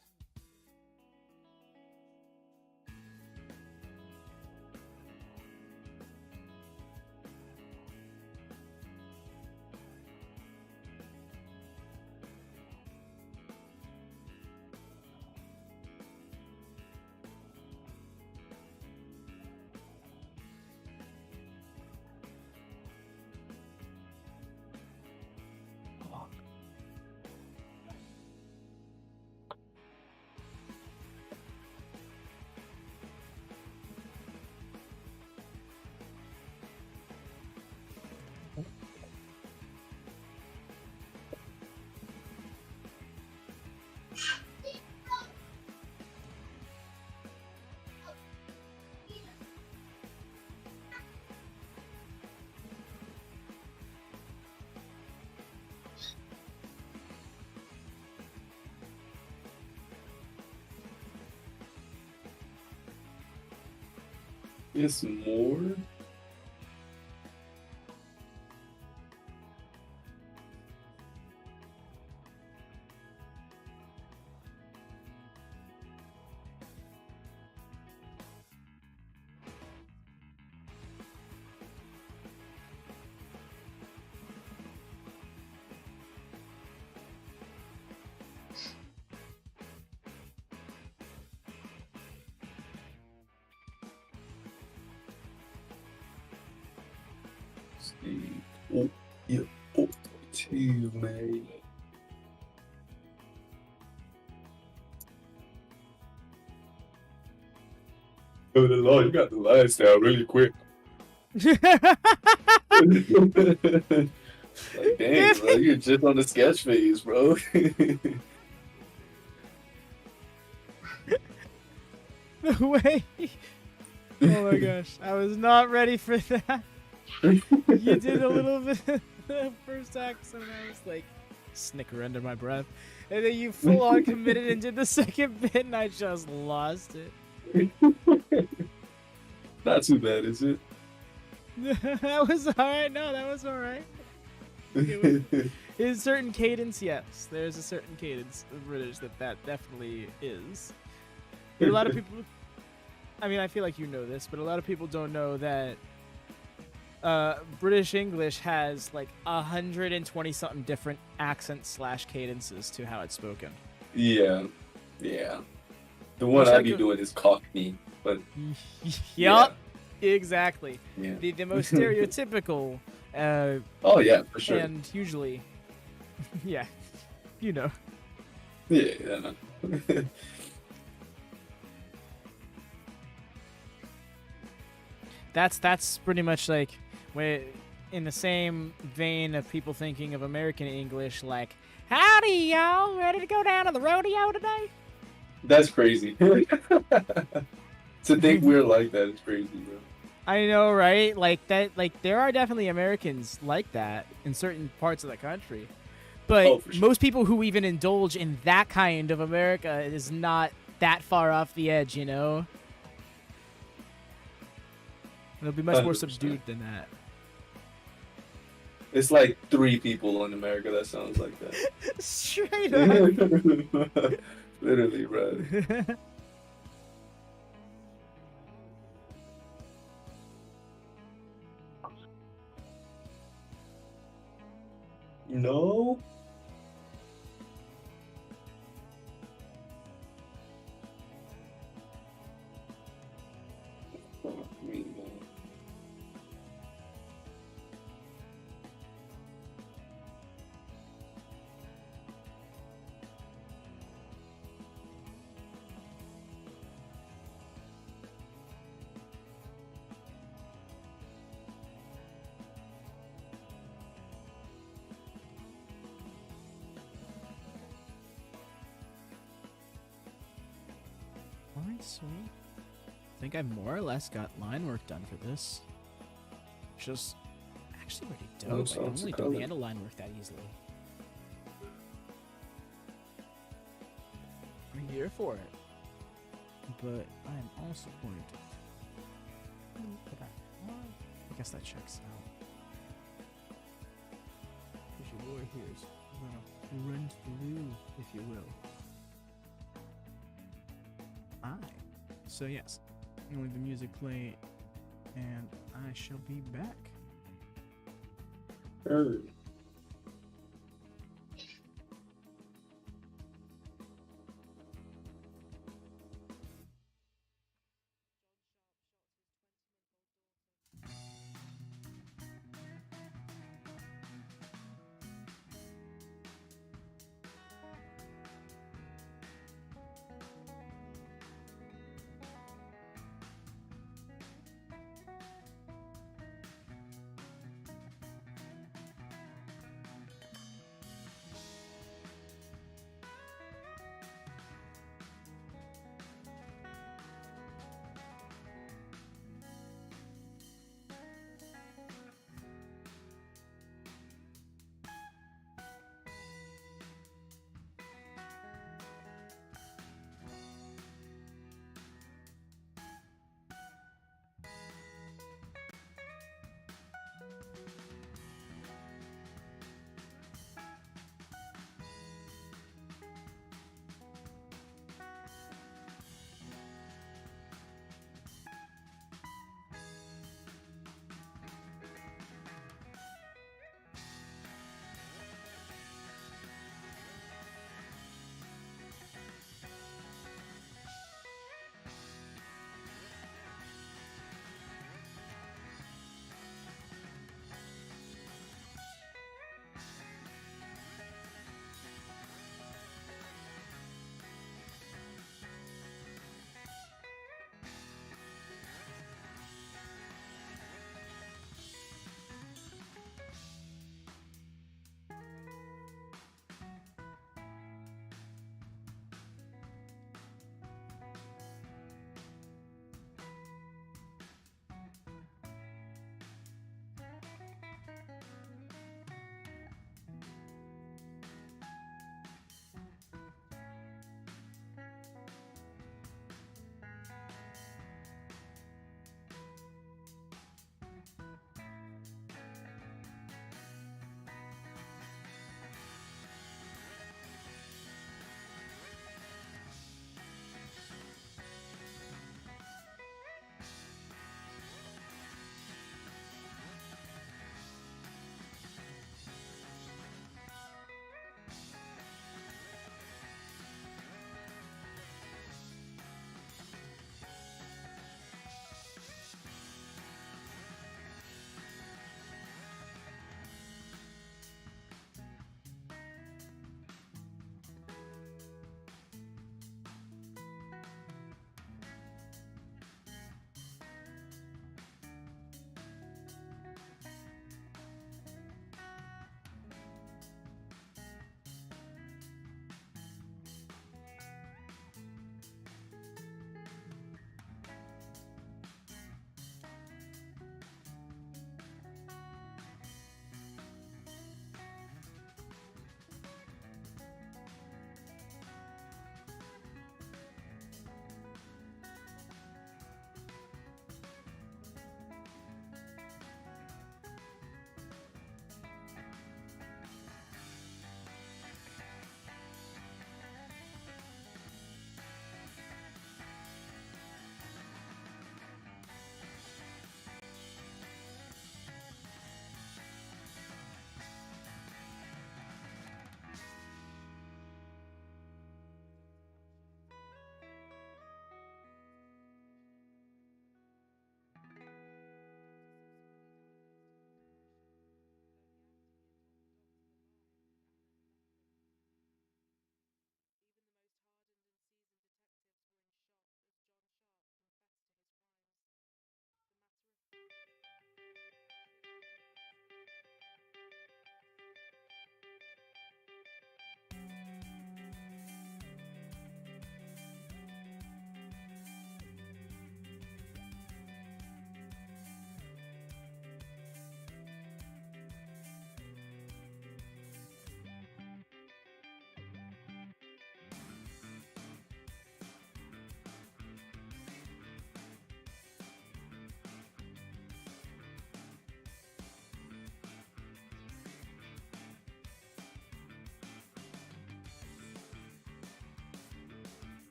It's more? See. Oh, yeah. Oh, too, man. Oh, the law, you got the lines down really quick. Like, dang, bro, you're just on the sketch phase, bro. No way. Oh my gosh, I was not ready for that. You did a little bit of the first accent, and I was like, snicker under my breath. And then you full on committed and did the second bit, and I just lost it. Not too bad, is it? That was alright. No, that was alright. In certain cadence, yes. There's a certain cadence of British that definitely is. But a lot of people, I mean, I feel like you know this, but a lot of people don't know that British English has like 120 something different accents / cadences to how it's spoken. Yeah, yeah. The one I be doing is Cockney, but Yup, yeah. Exactly. Yeah. The most stereotypical. Oh yeah, for sure. And usually, yeah, you know. Yeah. That's pretty much like when, in the same vein of people thinking of American English, like, howdy y'all, ready to go down to the rodeo today? That's crazy. To think we're like that is crazy, bro. I know, right? Like that. Like there are definitely Americans like that in certain parts of the country, but sure. Most people who even indulge in that kind of America is not that far off the edge, you know. It'll be much 100%. More subdued than that. It's like 3 people in America that sounds like that. Straight up. Literally, bro. No. Alright, sweet. I think I more or less got line work done for this. Just actually pretty dope. I normally don't handle line work that easily. here for it. But I am also going to. I guess that checks out. Visual lore here is gonna run through, if you will. So yes, I'm going to the music play, and I shall be back. Heard.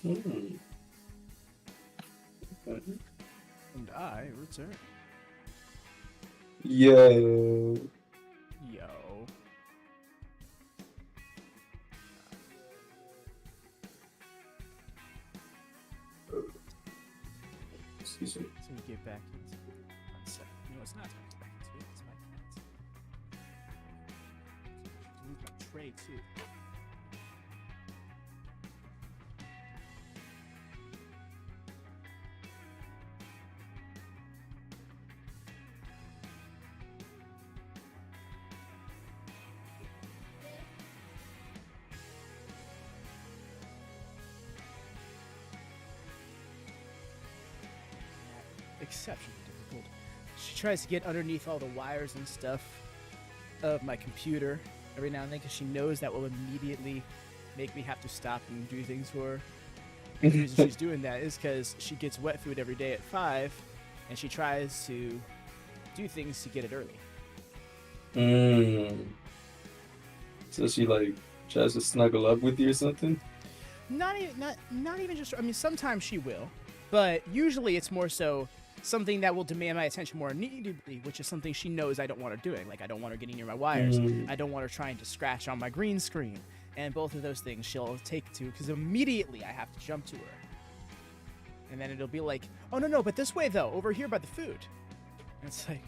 Hmm. Okay. And I return. Yo. Yo. Excuse me. So we get back into it. 1 second. No, it's not time to get back into it. It's my fault. Move my tray too. Exceptionally difficult. She tries to get underneath all the wires and stuff of my computer every now and then because she knows that will immediately make me have to stop and do things for her. And the reason she's doing that is because she gets wet food every day at 5, and she tries to do things to get it early. So she like tries to snuggle up with you or something? Not even just. I mean, sometimes she will, but usually it's more so something that will demand my attention more immediately, which is something she knows I don't want her doing. Like I don't want her getting near my wires. I don't want her trying to scratch on my green screen. And both of those things she'll take to because immediately I have to jump to her. And then it'll be like, oh no, but this way though, over here by the food. And it's like,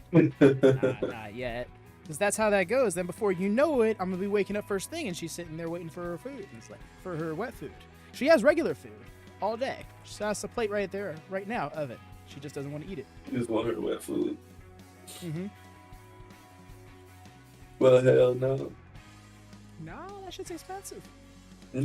not yet. Because that's how that goes. Then before you know it, I'm going to be waking up first thing and she's sitting there waiting for her food. And it's like, for her wet food. She has regular food all day. She has a plate right there, right now, of it. She just doesn't want to eat it. You just want her wet food. Mm-hmm. Well, hell no. No, that shit's expensive. This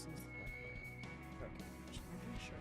is the black button. Okay, just making sure.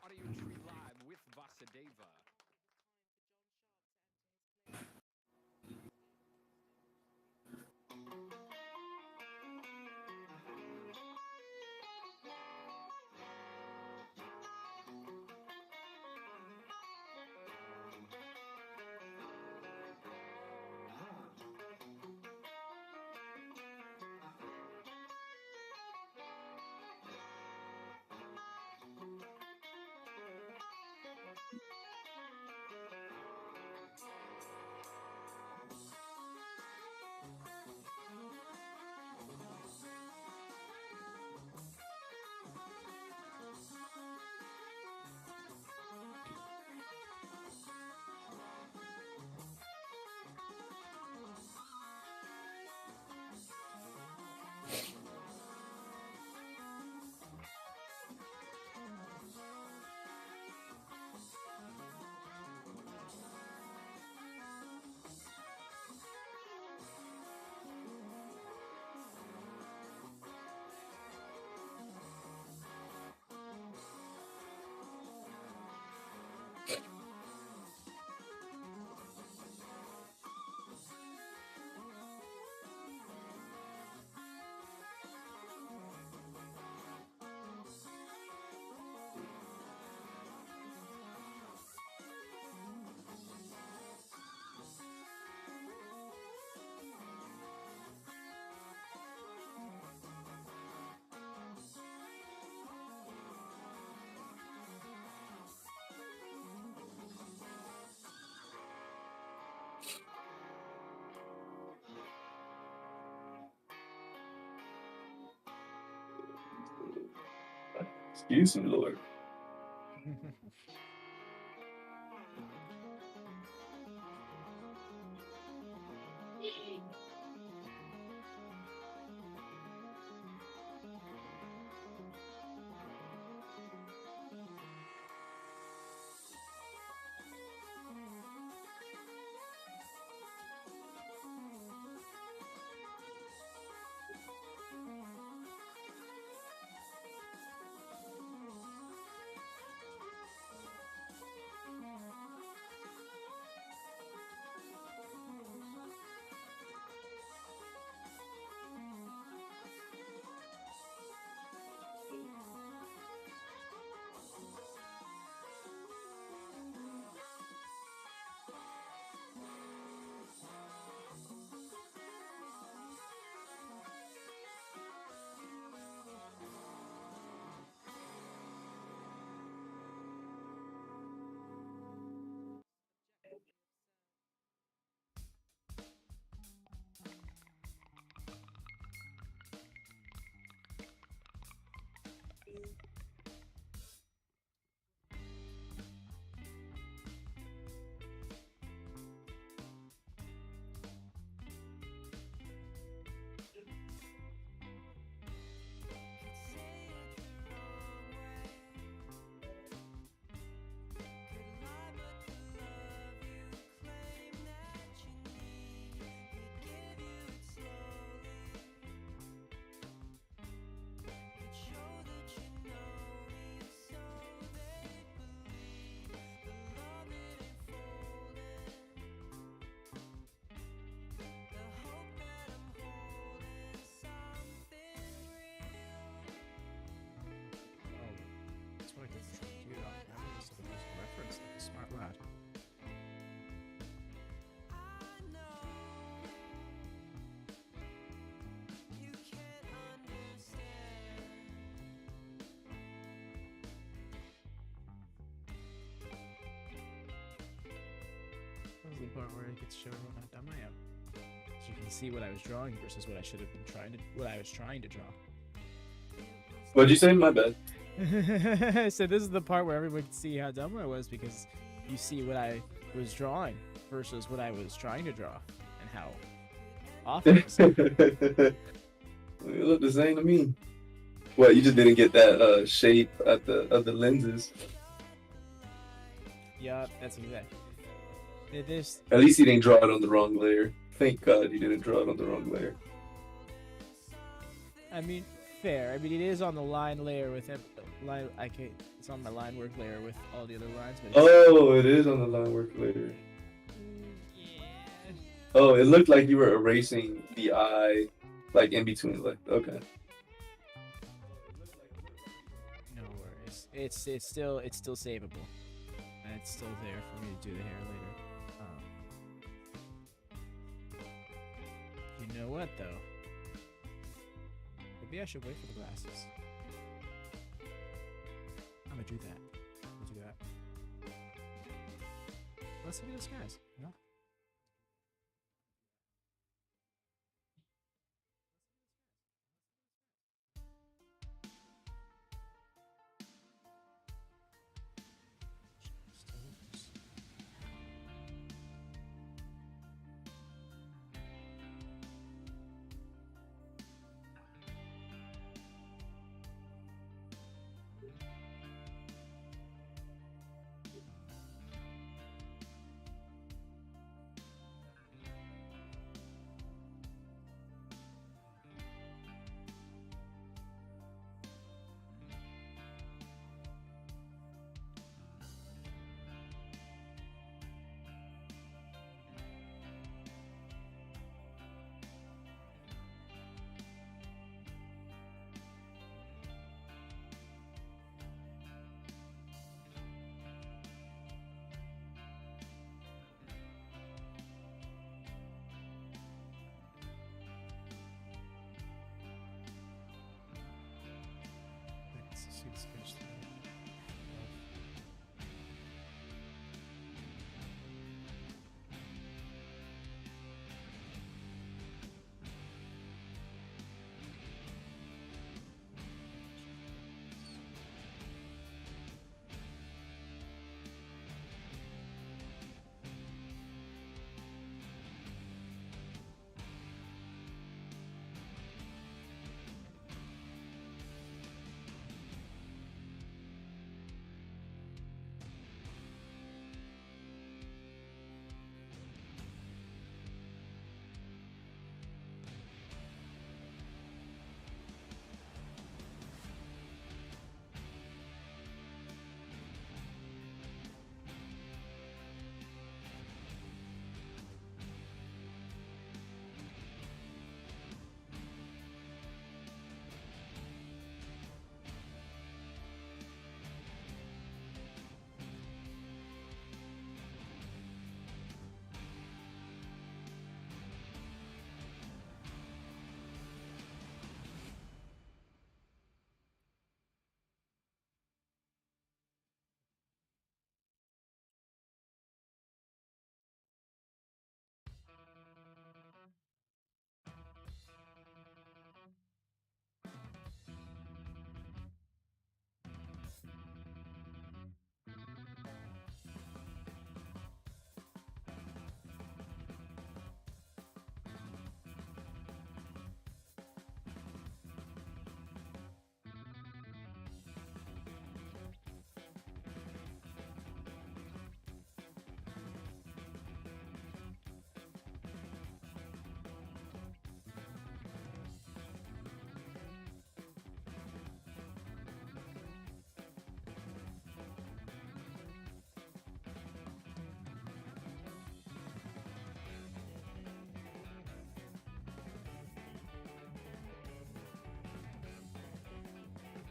Audio Tree Live with Vasudeva. Excuse me, Lord. Reference like a smart lad. That was the part where it gets shown how dumb I am. So you can see what I was drawing versus what I should have been what I was trying to draw. What'd you say? My bad. So this is the part where everyone can see how dumb I was because you see what I was drawing versus what I was trying to draw and how awful it was. It looked the same to me. What, you just didn't get that shape of the lenses. Yup, that's exactly. This. At least you didn't draw it on the wrong layer. Thank God you didn't draw it on the wrong layer. I mean, fair. I mean, it is on the line layer with line. It's on my line work layer with all the other lines. But Oh, it is on the line work layer. Yeah. Oh, it looked like you were erasing the eye, like in between. Like, okay. No worries. It's still savable. And it's still there for me to do the hair later. You know what though? Maybe I should wait for the glasses. I'm gonna do that. I'll do that. Let's see those guys. No. See the sketch there.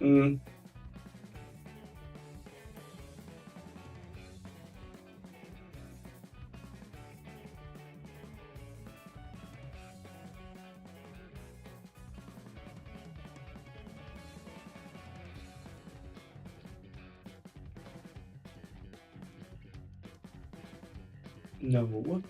Mm. No.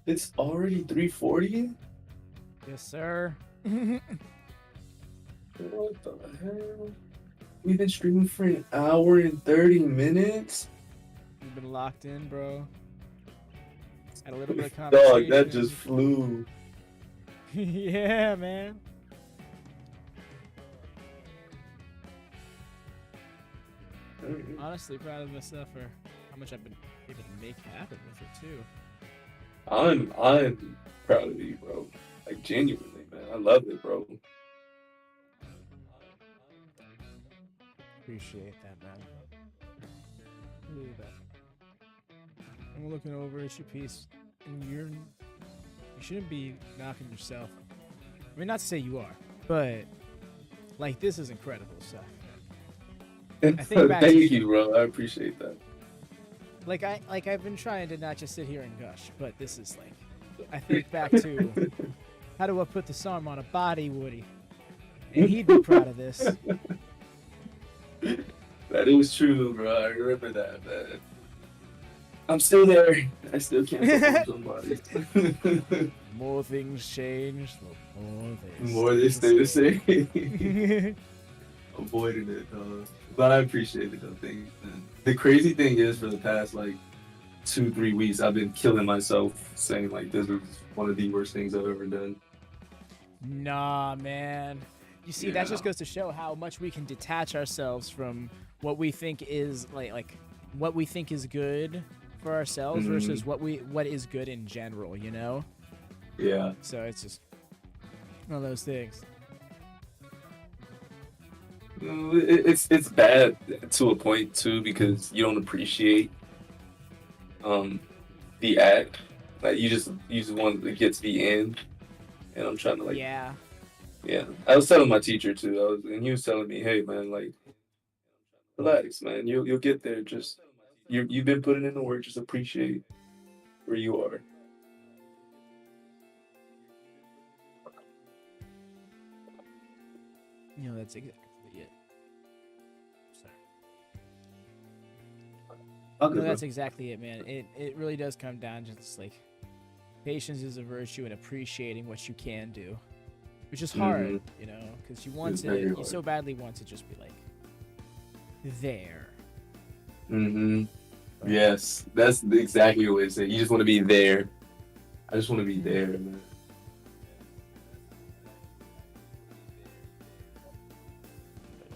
It's already 3:40? Yes, sir. What the hell? We've been streaming for an hour and 30 minutes? You've been locked in, bro. Had a little bit of Dog, conversation. that just flew. Yeah, man. Honestly, proud of myself for how much I've been able to make happen with it too. I'm proud of you, bro. Like, genuinely, man. I love it, bro. Appreciate that, man. Really that. I'm looking over at your piece, and you shouldn't be knocking yourself. I mean, not to say you are, but like this is incredible stuff. I think back Thank you, bro. I appreciate that. Like I've been trying to not just sit here and gush, but this is like, I think back to how do I put this arm on a body, Woody? And he'd be proud of this. That is true, bro. I remember that, man. I'm still there. I still can't perform somebody. More things change, the more they stay the same. Avoiding it, though. But I appreciate it, though. Thank you, man. The crazy thing is, for the past, like, 2-3 weeks, I've been killing myself saying, like, this is one of the worst things I've ever done. Nah, man. You see, that just goes to show how much we can detach ourselves from what we think is, like what we think is good for ourselves versus what is good in general, you know? Yeah. So it's just one of those things. It's bad to a point too, because you don't appreciate the act. Like you just want to get to the end, and I'm trying to like yeah. I was telling my teacher too. And he was telling me, hey man, like relax, man. You'll get there. Just you've been putting in the work. Just appreciate where you are. You know, that's exactly it. Sorry. No, that's exactly it, man. It really does come down to just like patience is a virtue and appreciating what you can do, which is hard, you know, because you so badly want to just be like there. Yes, that's exactly what it is. You just want to be there. I just want to be there, man.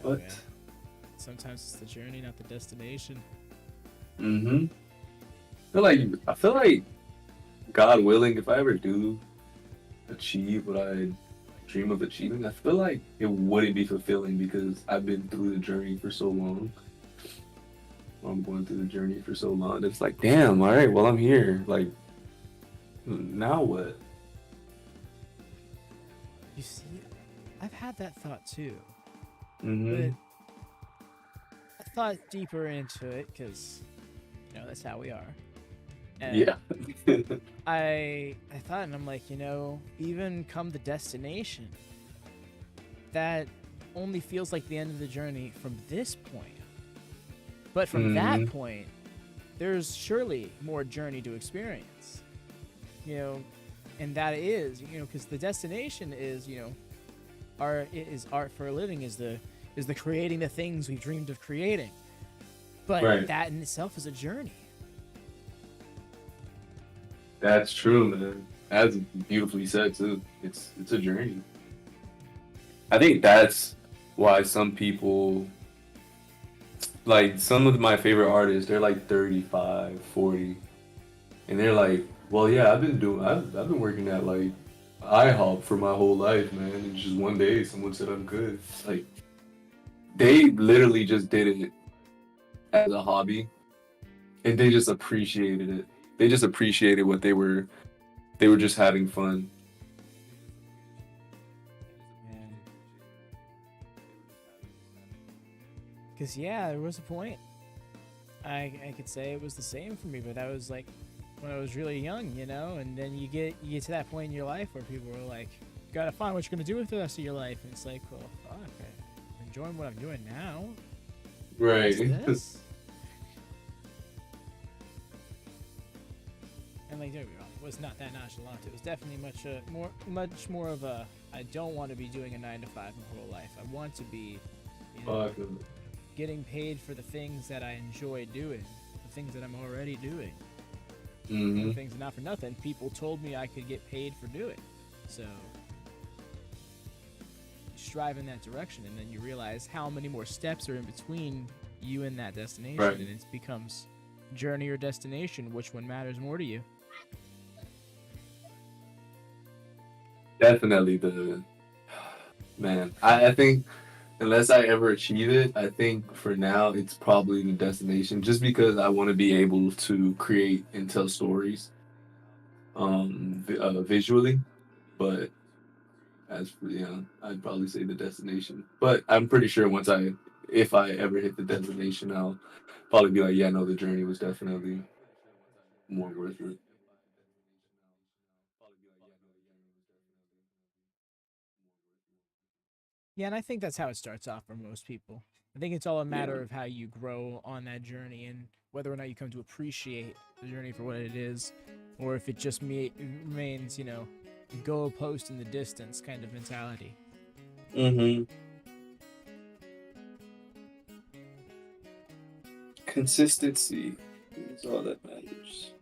What? Man. Sometimes it's the journey, not the destination. I feel like, God willing, if I ever do achieve what I dream of achieving, I feel like it wouldn't be fulfilling because I've been through the journey for so long. I'm going through the journey for so long. It's like, damn, all right, well, I'm here. Like, now what? You see, I've had that thought too. Mm-hmm. But I thought deeper into it because, you know, that's how we are. And yeah. I thought, and I'm like, you know, even come the destination, that only feels like the end of the journey from this point. But from that point, there's surely more journey to experience. You know, and that is, you know, because the destination is, you know, art for a living is the creating the things we've dreamed of creating. But that in itself is a journey. That's true, man. That's beautifully said too. It's a journey. I think that's why some people, like some of my favorite artists, they're like 35, 40, and they're like, well, yeah, I've been working at like IHOP for my whole life, man. And just one day someone said I'm good. Like they literally just did it as a hobby, and they just appreciated it. They just appreciated what they were just having fun. Because yeah, there was a point. I could say it was the same for me, but that was like when I was really young, you know. And then you get to that point in your life where people are like, "You gotta find what you're gonna do with the rest of your life." And it's like, well, fuck, I'm enjoying what I'm doing now. Right. What's this? And like, don't get me wrong, it was not that nonchalant. It was definitely much more of a. I don't want to be doing a 9 to 5 my whole life. I want to be, you know, getting paid for the things that I enjoy doing, the things that I'm already doing. Mm-hmm. The things not for nothing, people told me I could get paid for doing. So strive in that direction, and then you realize how many more steps are in between you and that destination, Right. and it becomes journey or destination. Which one matters more to you? Definitely the man. I think unless I ever achieve it, I think for now it's probably the destination. Just because I want to be able to create and tell stories, visually. But as for, I'd probably say the destination. But I'm pretty sure if I ever hit the destination, I'll probably be like, yeah, no, the journey was definitely more worth it. Yeah, and I think that's how it starts off for most people. I think it's all a Yeah. matter of how you grow on that journey and whether or not you come to appreciate the journey for what it is, or if it just remains, you know, goalpost in the distance kind of mentality. Mm-hmm. Consistency is all that matters.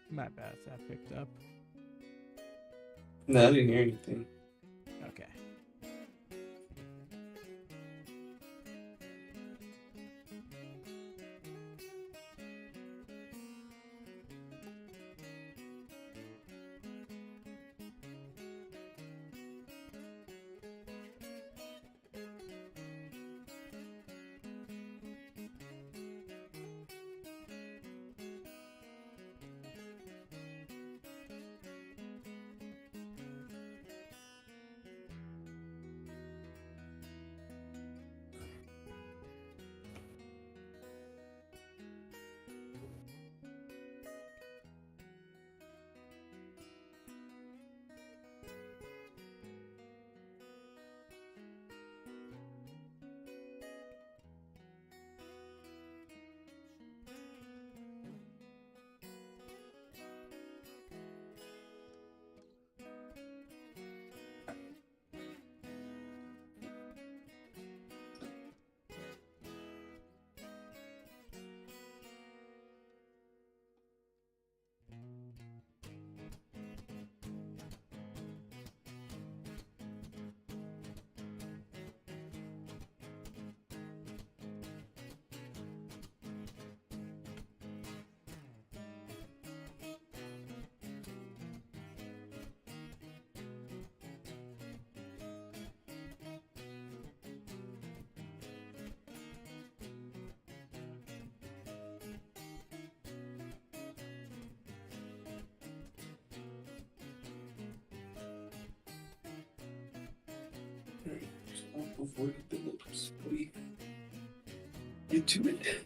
My bad if that picked up. No, I didn't hear anything. Okay. Avoid the lips. Get to it.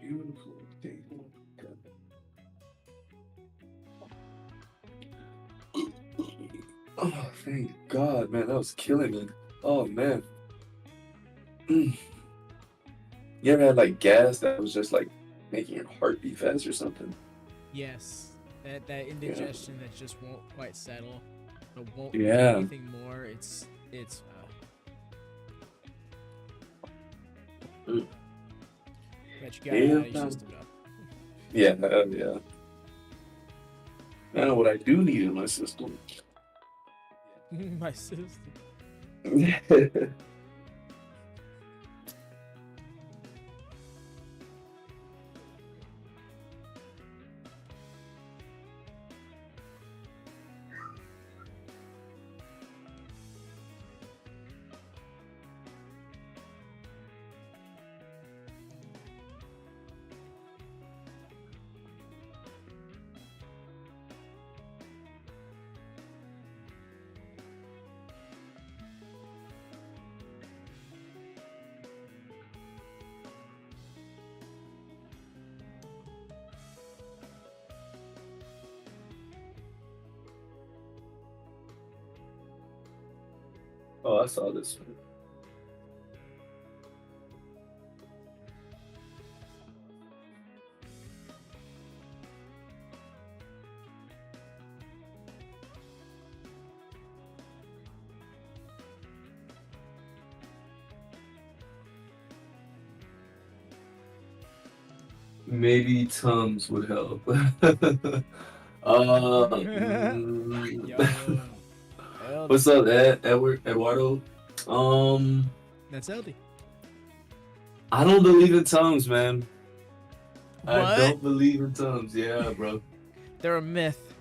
Beautiful day. Oh, thank God, man. That was killing me. Oh, man. Mm. You ever had like gas that was just like making your heart beat fast or something? Yes, that indigestion that just won't quite settle, but won't do Yeah. anything more. It's Mm. but you got your system up. Yeah, yeah. I know what I do need in my system. My system. Oh, I saw this one. Maybe Tums would help. Yo, What's up, Eduardo? that's LD. I don't believe in Tums, man. What? I don't believe in Tums. Yeah, bro. They're a myth.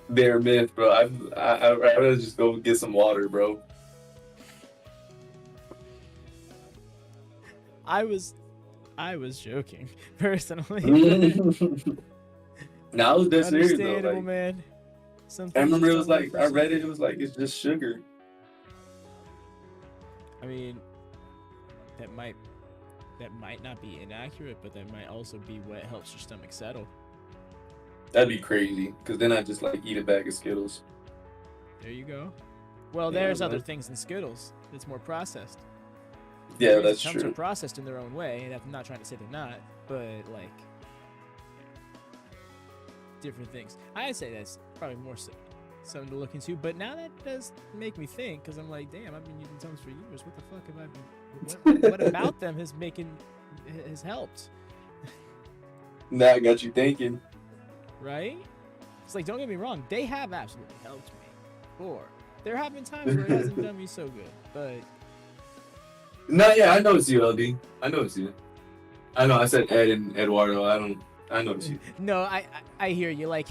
They're a myth, bro. I'd rather just go get some water, bro. I was joking, personally. No, I was dead serious though. Understandable, Like, man. I remember it was like I read it. It was like it's just sugar. I mean, that might not be inaccurate, but that might also be what helps your stomach settle. That'd be crazy, because then I just like eat a bag of Skittles. There you go. Well, Yeah, there's man. other things in Skittles that's more processed. Yeah, Reese's that's Chunks true. are processed in their own way, and I'm not trying to say they're not, but like different things. I'd say that's probably more so something to look into. But now that does make me think, because I'm like, damn, I've been using Tums for years. What the fuck have I been? What about them has helped? Now I got you thinking. Right? It's like, don't get me wrong, they have absolutely helped me. Or there have been times where it hasn't done me so good, but No, yeah, I know it's you, LD. I know it's you. I know. I said Ed and Eduardo. I know it's you. no, I hear you. Like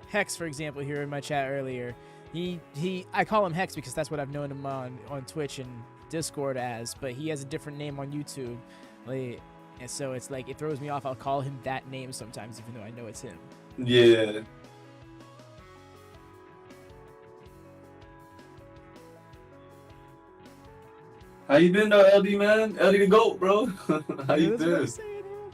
Hex, for example, here in my chat earlier. I call him Hex because that's what I've known him on Twitch and Discord as, but he has a different name on YouTube. Like, and so it's like it throws me off. I'll call him that name sometimes, even though I know it's him. Yeah. How you been though, LD man? LD the GOAT, bro. How you That's what I'm been? saying, yeah.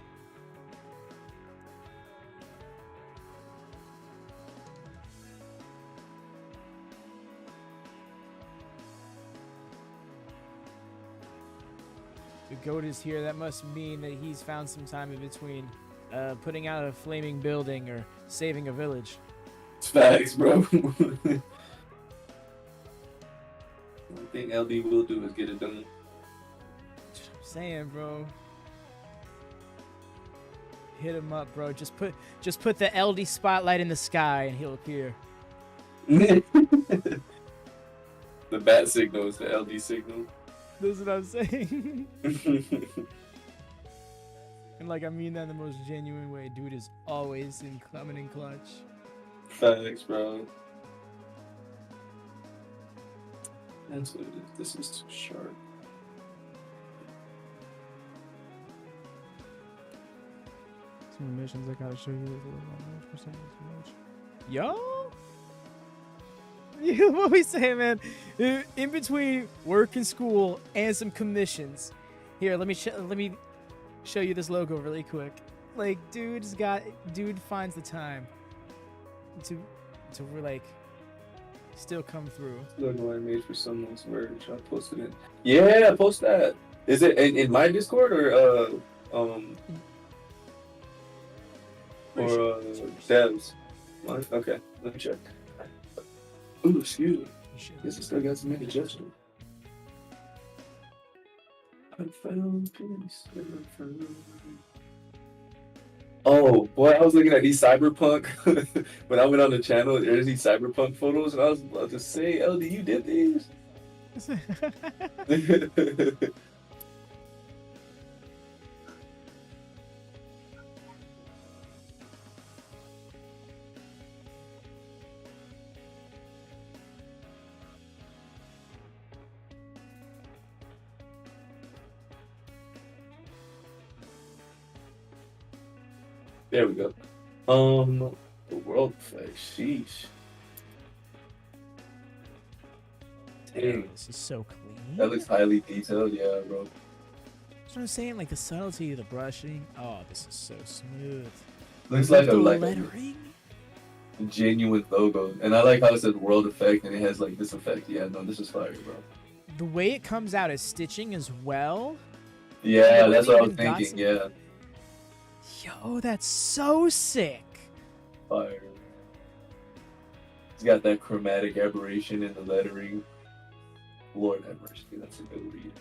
The GOAT is here. That must mean that he's found some time in between putting out a flaming building or saving a village. It's facts, bro. One thing LD will do is get it done. That's what I'm saying, bro. Hit him up, bro. Just put the LD spotlight in the sky and he'll appear. The bat signal is the LD signal. That's what I'm saying. And like I mean that in the most genuine way. Dude is always coming in clutch. Facts, bro. That's what it is. This is too sharp. Some missions I gotta show you. Yo. What we saying, man? In between work and school and some commissions. Here, let me show you this logo really quick. Like, dude finds the time to like still come through. Logo I made for someone's merch. I posted it. Yeah, post that. Is it in my Discord or Dev's? Mine? Okay, let me check. Ooh, excuse me. Guess I still got some indigestion. I found peace. Oh boy, I was looking at these cyberpunk when I went on the channel. There's these cyberpunk photos, and I was about to say, "LD, you did these?" There we go. The world effect. Sheesh. Dang. This is so clean. That looks highly detailed, yeah, bro. That's what I'm saying, like the subtlety of the brushing. Oh, this is so smooth. Looks like a lettering. Genuine logo, and I like how it says world effect and it has like this effect. Yeah, no, this is fire, bro. The way it comes out as stitching as well. Yeah, that's what I was thinking. Yeah. Yo, that's so sick. Fire. It's got that chromatic aberration in the lettering. Lord have mercy, that's a good read.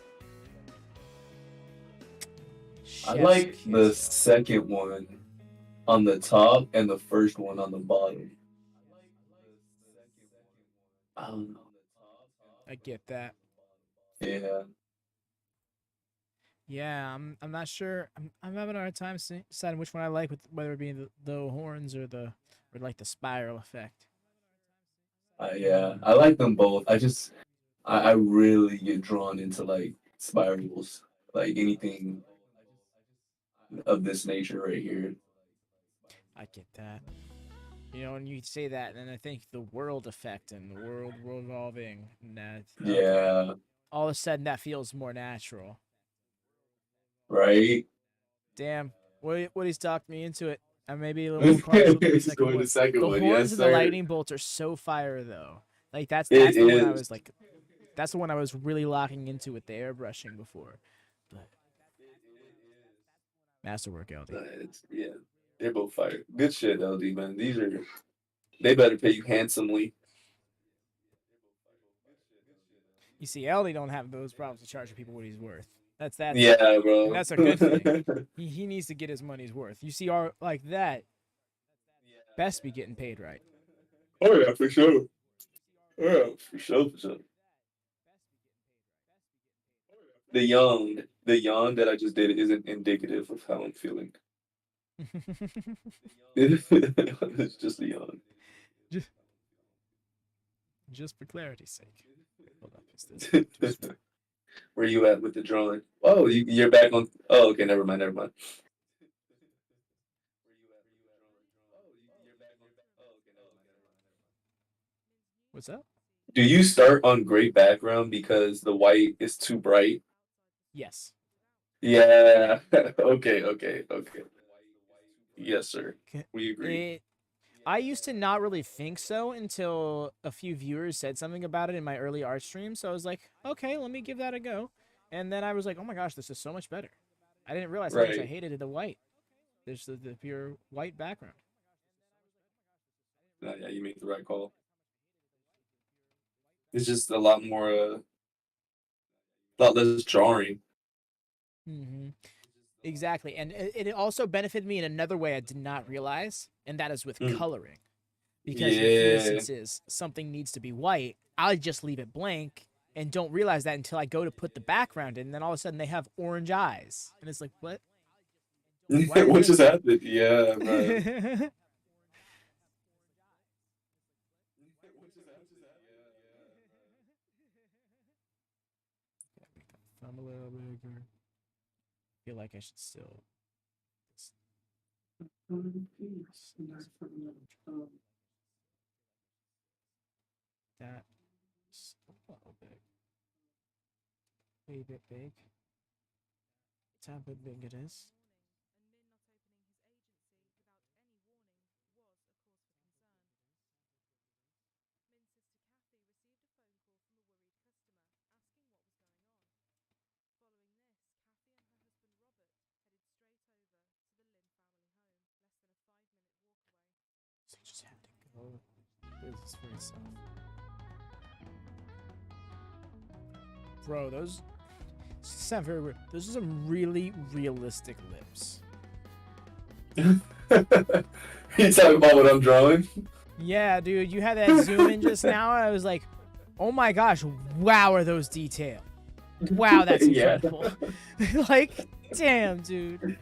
I like the second one on the top and the first one on the bottom. I don't know. I get that. Yeah. Yeah, I'm not sure. I'm having a hard time deciding which one I like, with whether it be the horns or like the spiral effect. Yeah, I like them both. I really get drawn into like spirals, like anything of this nature right here. I get that. You know, and you say that, and I think the world effect and the world revolving. Yeah. All of a sudden, that feels more natural. Right. Damn, Woody's talked me into it. I may be a little more partial to the second one. The horns and the lightning bolts are so fire, though. Like that's the one I was like, that's the one I was really locking into with the airbrushing before. But masterwork, LD. Yeah, they're both fire. Good shit, LD, man. They better pay you handsomely. You see, LD don't have those problems to charge people what he's worth. That's yeah, bro. And that's a good thing. He needs to get his money's worth. You see, art like that, best be getting paid right. Oh yeah, for sure. Yeah, for sure. The yawn that I just did isn't indicative of how I'm feeling. It's just a yawn. Just for clarity's sake. Hold up, is this Where you at with the drawing? Oh, you're back on. Oh, okay, never mind. What's up? Do you start on gray background because the white is too bright? Yes. Yeah. Okay. Yes, sir. We agree. I used to not really think so until a few viewers said something about it in my early art stream. So I was like, okay, let me give that a go. And then I was like, oh my gosh, this is so much better. I didn't realize how much I hated the white. There's the pure white background. Yeah, you make the right call. It's just a lot more, a lot less jarring. Mm-hmm. Exactly. And it also benefited me in another way I did not realize, and that is with coloring. Because in few instances, something needs to be white, I'll just leave it blank and don't realize that until I go to put the background in, and then all of a sudden they have orange eyes. And it's like, what? What just happened? Yeah, right. I'm a little bigger. Feel like I should still. That's a little bit. A bit big. How big it is. So you just had to go. This is for yourself. Bro, those sound very weird. Those are some really realistic lips. You talking about what I'm drawing? Yeah, dude, you had that zoom in just now. I was like, oh my gosh, wow, are those detailed? Wow, that's Yeah. incredible. Like, damn, dude.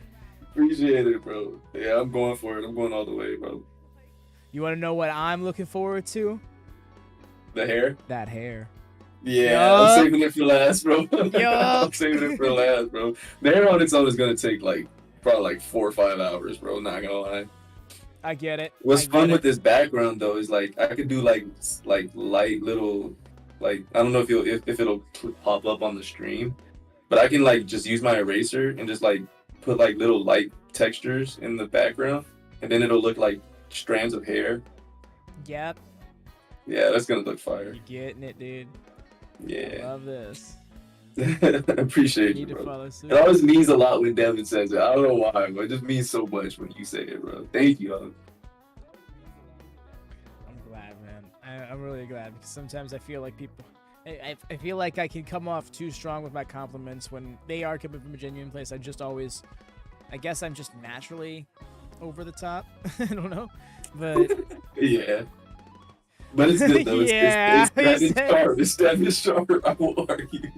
Appreciate it, bro. Yeah, I'm going for it. I'm going all the way, bro. You want to know what I'm looking forward to? The hair? That hair. Yeah, Yup. I'm saving it for last, bro. Yup. I'm saving it for last, bro. The hair on its own is gonna take probably like 4 or 5 hours, bro. Not gonna lie. I get it. What's I get fun it. with this background though is like I could do like light little I don't know if it'll pop up on the stream, but I can like just use my eraser and just like put like little light textures in the background, and then it'll look like strands of hair. Yep. Yeah, that's gonna look fire. You getting it, dude. Yeah. Love this. Appreciate you, Need to bro. follow suit. It always means a lot when Deven says it. I don't know why, but it just means so much when you say it, bro. Thank you. I'm glad, man. I'm really glad because sometimes I feel like people. I feel like I can come off too strong with my compliments when they are coming from a genuine place. I guess I'm just naturally over the top. I don't know, but Yeah. But it's good though. Yeah, It's sharp. It's Deven sharp. I won't argue.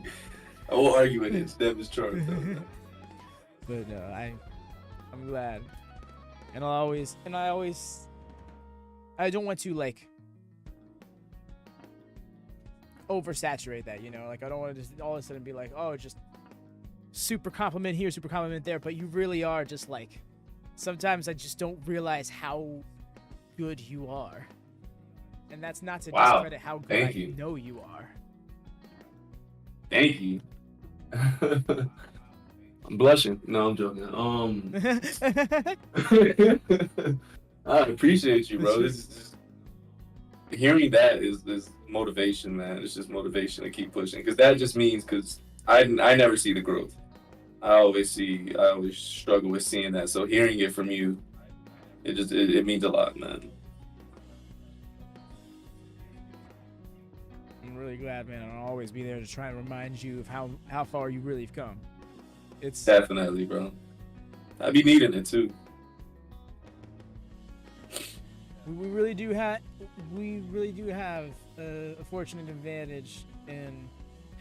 I won't argue with it. It's Deven sharp though. But no, I'm glad, and I don't want to like oversaturate that, you know, like I don't want to just all of a sudden be like, oh, just super compliment here, super compliment there, but you really are just like, sometimes I just don't realize how good you are. And that's not to Wow. discredit how good Thank I you. know you are. Thank you. I'm blushing. No, I'm joking. I appreciate you, bro. This is just, hearing that is motivation, man. It's just motivation to keep pushing, because that just means I never see the growth. I always struggle with seeing that. So hearing it from you, it means a lot, man. I'm really glad, man. I'll always be there to try and remind you of how far you really have come. It's Definitely, bro. I be needing it too. we really do have a fortunate advantage in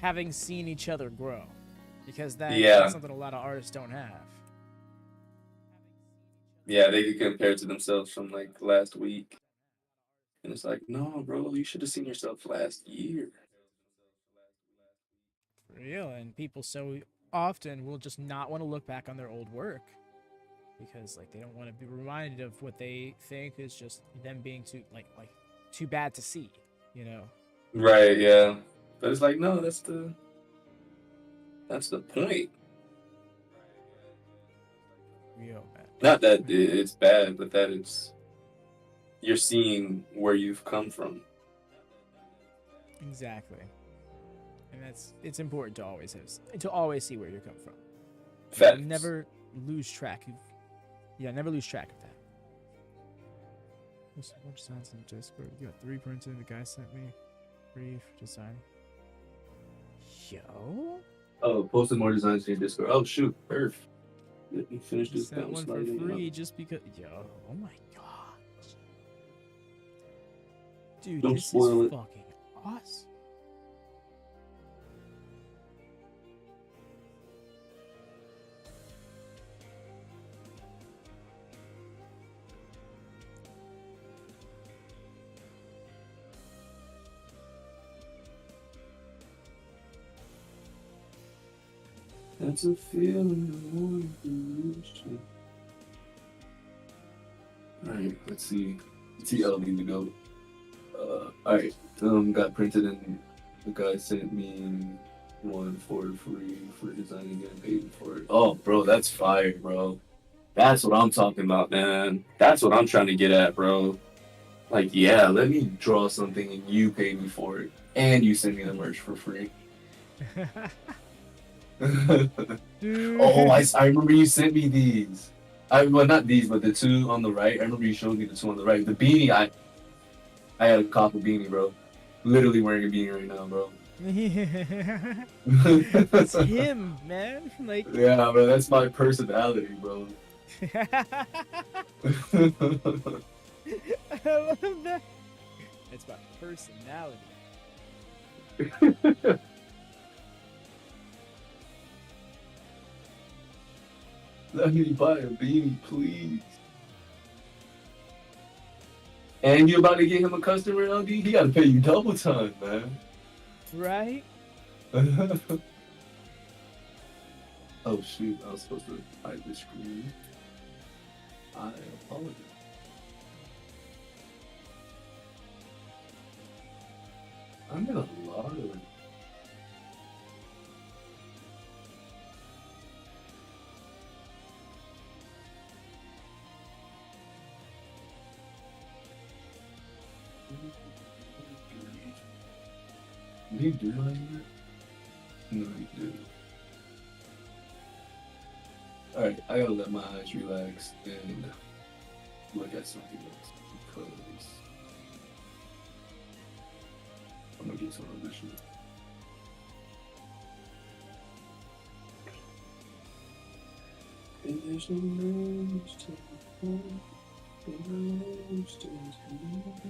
having seen each other grow, because that's something a lot of artists don't have. Yeah, they can compare to themselves from like last week, and it's like, no, bro, you should have seen yourself last year. For real, and people so often will just not want to look back on their old work because like they don't want to be reminded of what they think is just them being too bad to see, you know. Right, yeah. But it's like, no, that's the point. Real, man. Not that it's bad, but that you're seeing where you've come from. Exactly. And it's important to always see where you come from. Facts. Never lose track of never lose track of that. What designs in Discord? You got 3 printed. The guy sent me 3 for design. Yo. Oh, posted more designs in your Discord. Oh shoot, Earth. Let me finish this Sent one for free just because. Yo, oh my god. Dude, Don't this spoil is it. fucking awesome. That's a feeling I want to reach to. Alright, let's see. TL need to go. Alright, got printed and the guy sent me one for free for designing, getting paid for it. Oh, bro, that's fire, bro. That's what I'm talking about, man. That's what I'm trying to get at, bro. Like, yeah, let me draw something and you pay me for it. And you send me the merch for free. Oh, I remember you sent me these. Well, not these, but the two on the right. I remember you showed me the two on the right. The beanie, I had a cop beanie, bro. Literally wearing a beanie right now, bro. That's him, man. Like, yeah, bro, that's my personality, bro. I love that. It's my personality. Let me buy a beanie, please. And you about to get him a customer, LD? He gotta pay you double time, man. Right? Oh shoot, I was supposed to hide this screen. I apologize. I'm in a lot of... Did he do mine yet? No, he did. Alright, I gotta let my eyes relax and look at something else because I'm gonna get some of this shit. And there's no names to hold, no names to hold.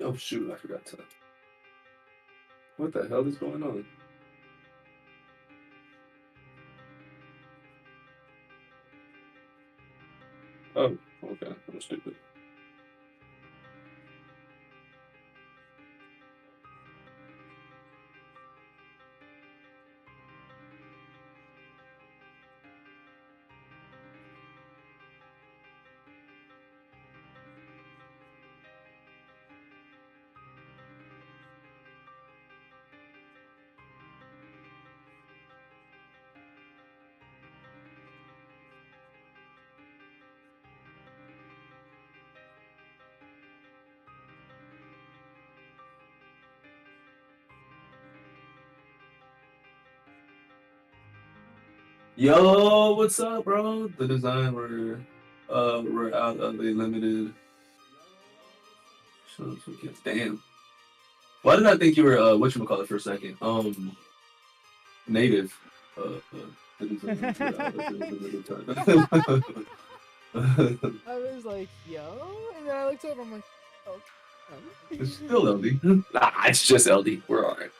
Oh shoot, I forgot to. What the hell is going on? Oh, okay, I'm stupid. Yo, what's up, bro? The design we're out of a limited. Damn. Why did I think you were whatchamacallit for a second? Native. The design we're out of a limited time. I was like, yo, and then I looked over. I'm like, oh. It's still LD. Nah, it's just LD. We're alright.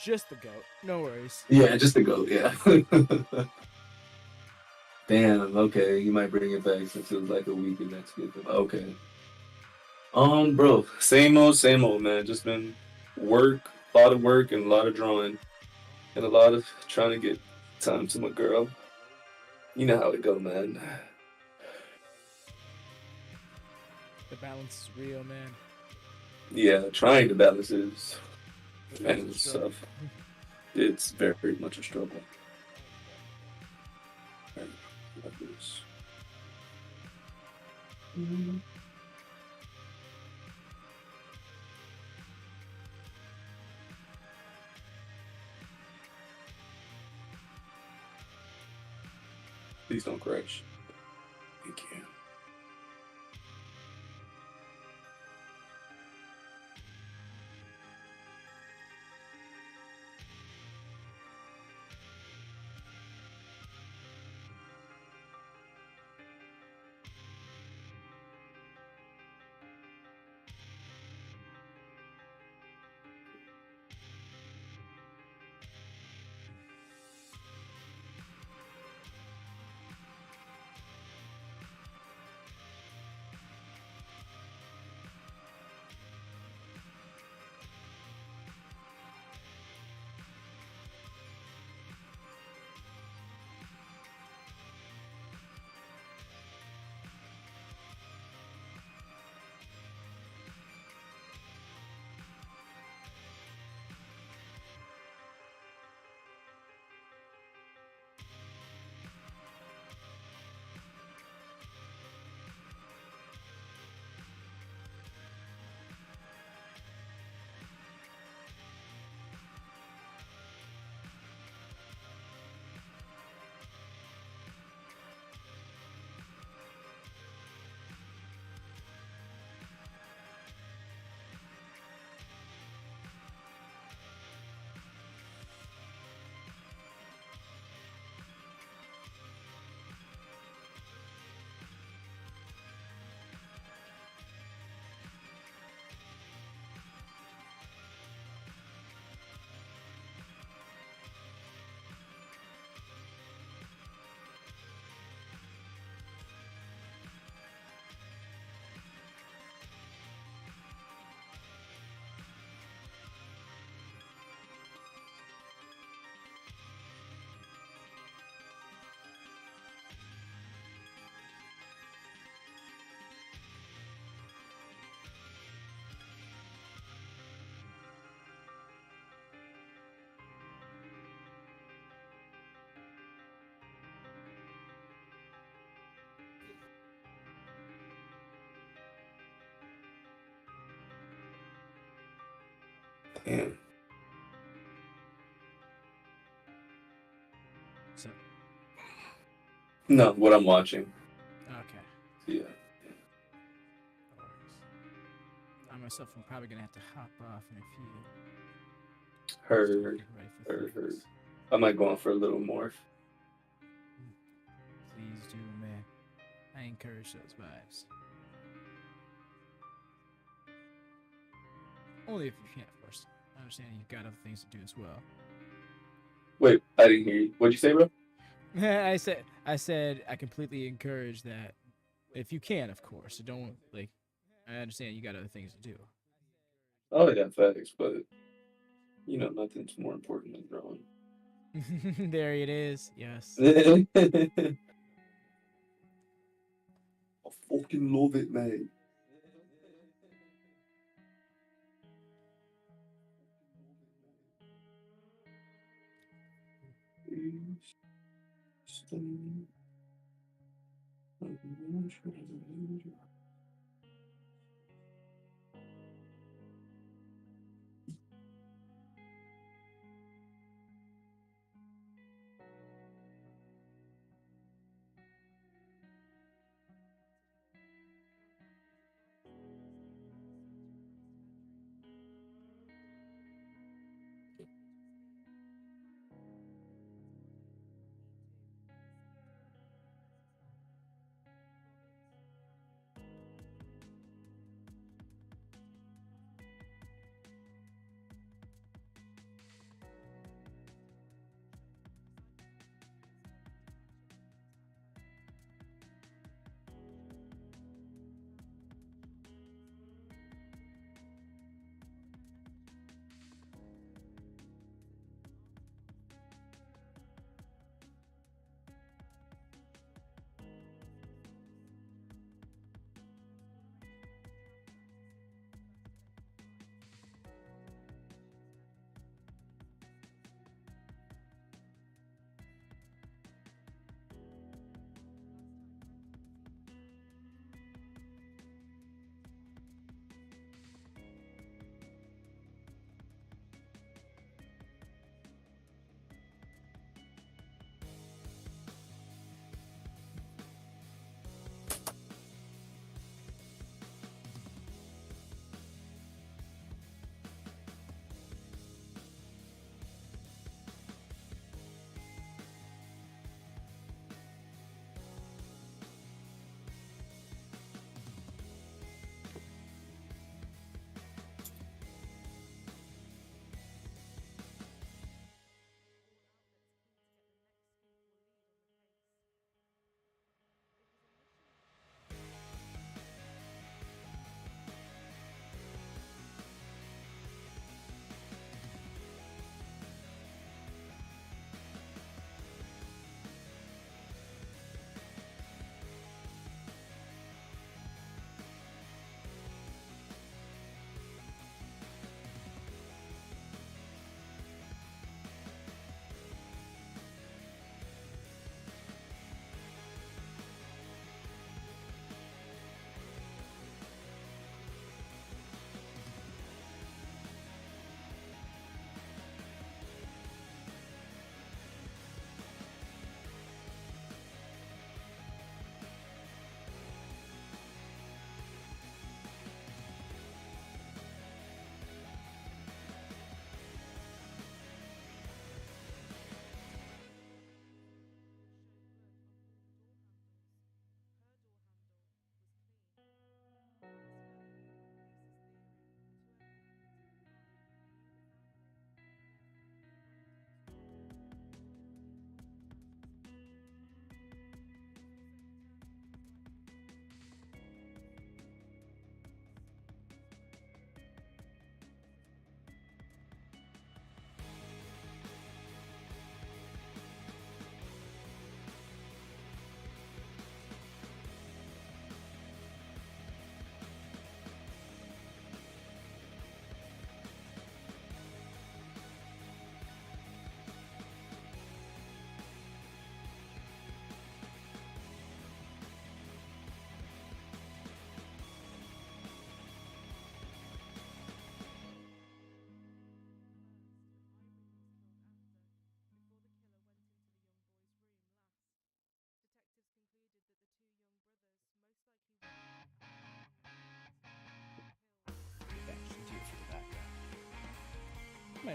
Just the goat. No worries. Yeah, just the goat. Yeah. Damn. Okay, you might bring it back since it was like a week and next week. Okay. Bro, same old, man. Just been work, a lot of work, and a lot of drawing, and a lot of trying to get time to my girl. You know how it go, man. The balance is real, man. Yeah, trying to balance is and stuff. It's very much a struggle. like this. Please don't crash. Thank you. Damn. So, No, what I'm watching. okay. Yeah. No worries. I myself am probably gonna have to hop off in a few. Heard. Get ready for Heard. things. I might go on for a little more. Please do, man. I encourage those vibes. Only if you can, of course. I understand you've got other things to do as well. Wait, I didn't hear you. What'd you say, bro? I said I completely encourage that if you can, of course. Don't like. I understand you got other things to do. Oh yeah, facts, but you know, nothing's more important than drawing. There it is. Yes. I fucking love it, man.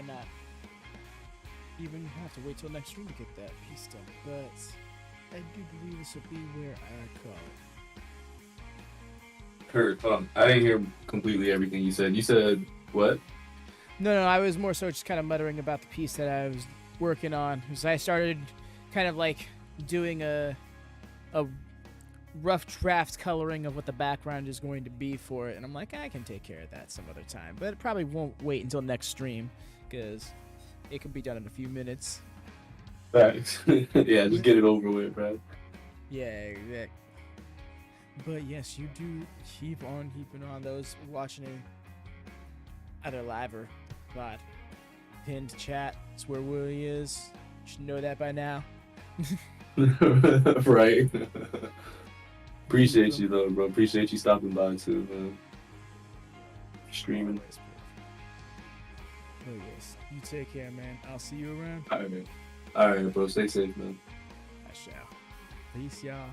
might not even have to wait till next stream to get that piece done, but I do believe this will be where I call it. Heard. I didn't hear completely everything you said. You said what? No, I was more so just kind of muttering about the piece that I was working on, because I started kind of like doing a rough draft coloring of what the background is going to be for it, and I'm like, I can take care of that some other time, but it probably won't wait until next stream, because it can be done in a few minutes. Thanks. Yeah, just get it over with, bro. Yeah, exactly. But yes, you do keep on keeping on. Those watching it either live or VOD, pinned chat, it's where Willy is. You should know that by now. Right. Appreciate you though, bro. Appreciate you stopping by too, man. Streaming. Oh yes. You take care, man. I'll see you around. Alright, man. Alright, bro. Stay safe, man. I shall. Peace, y'all.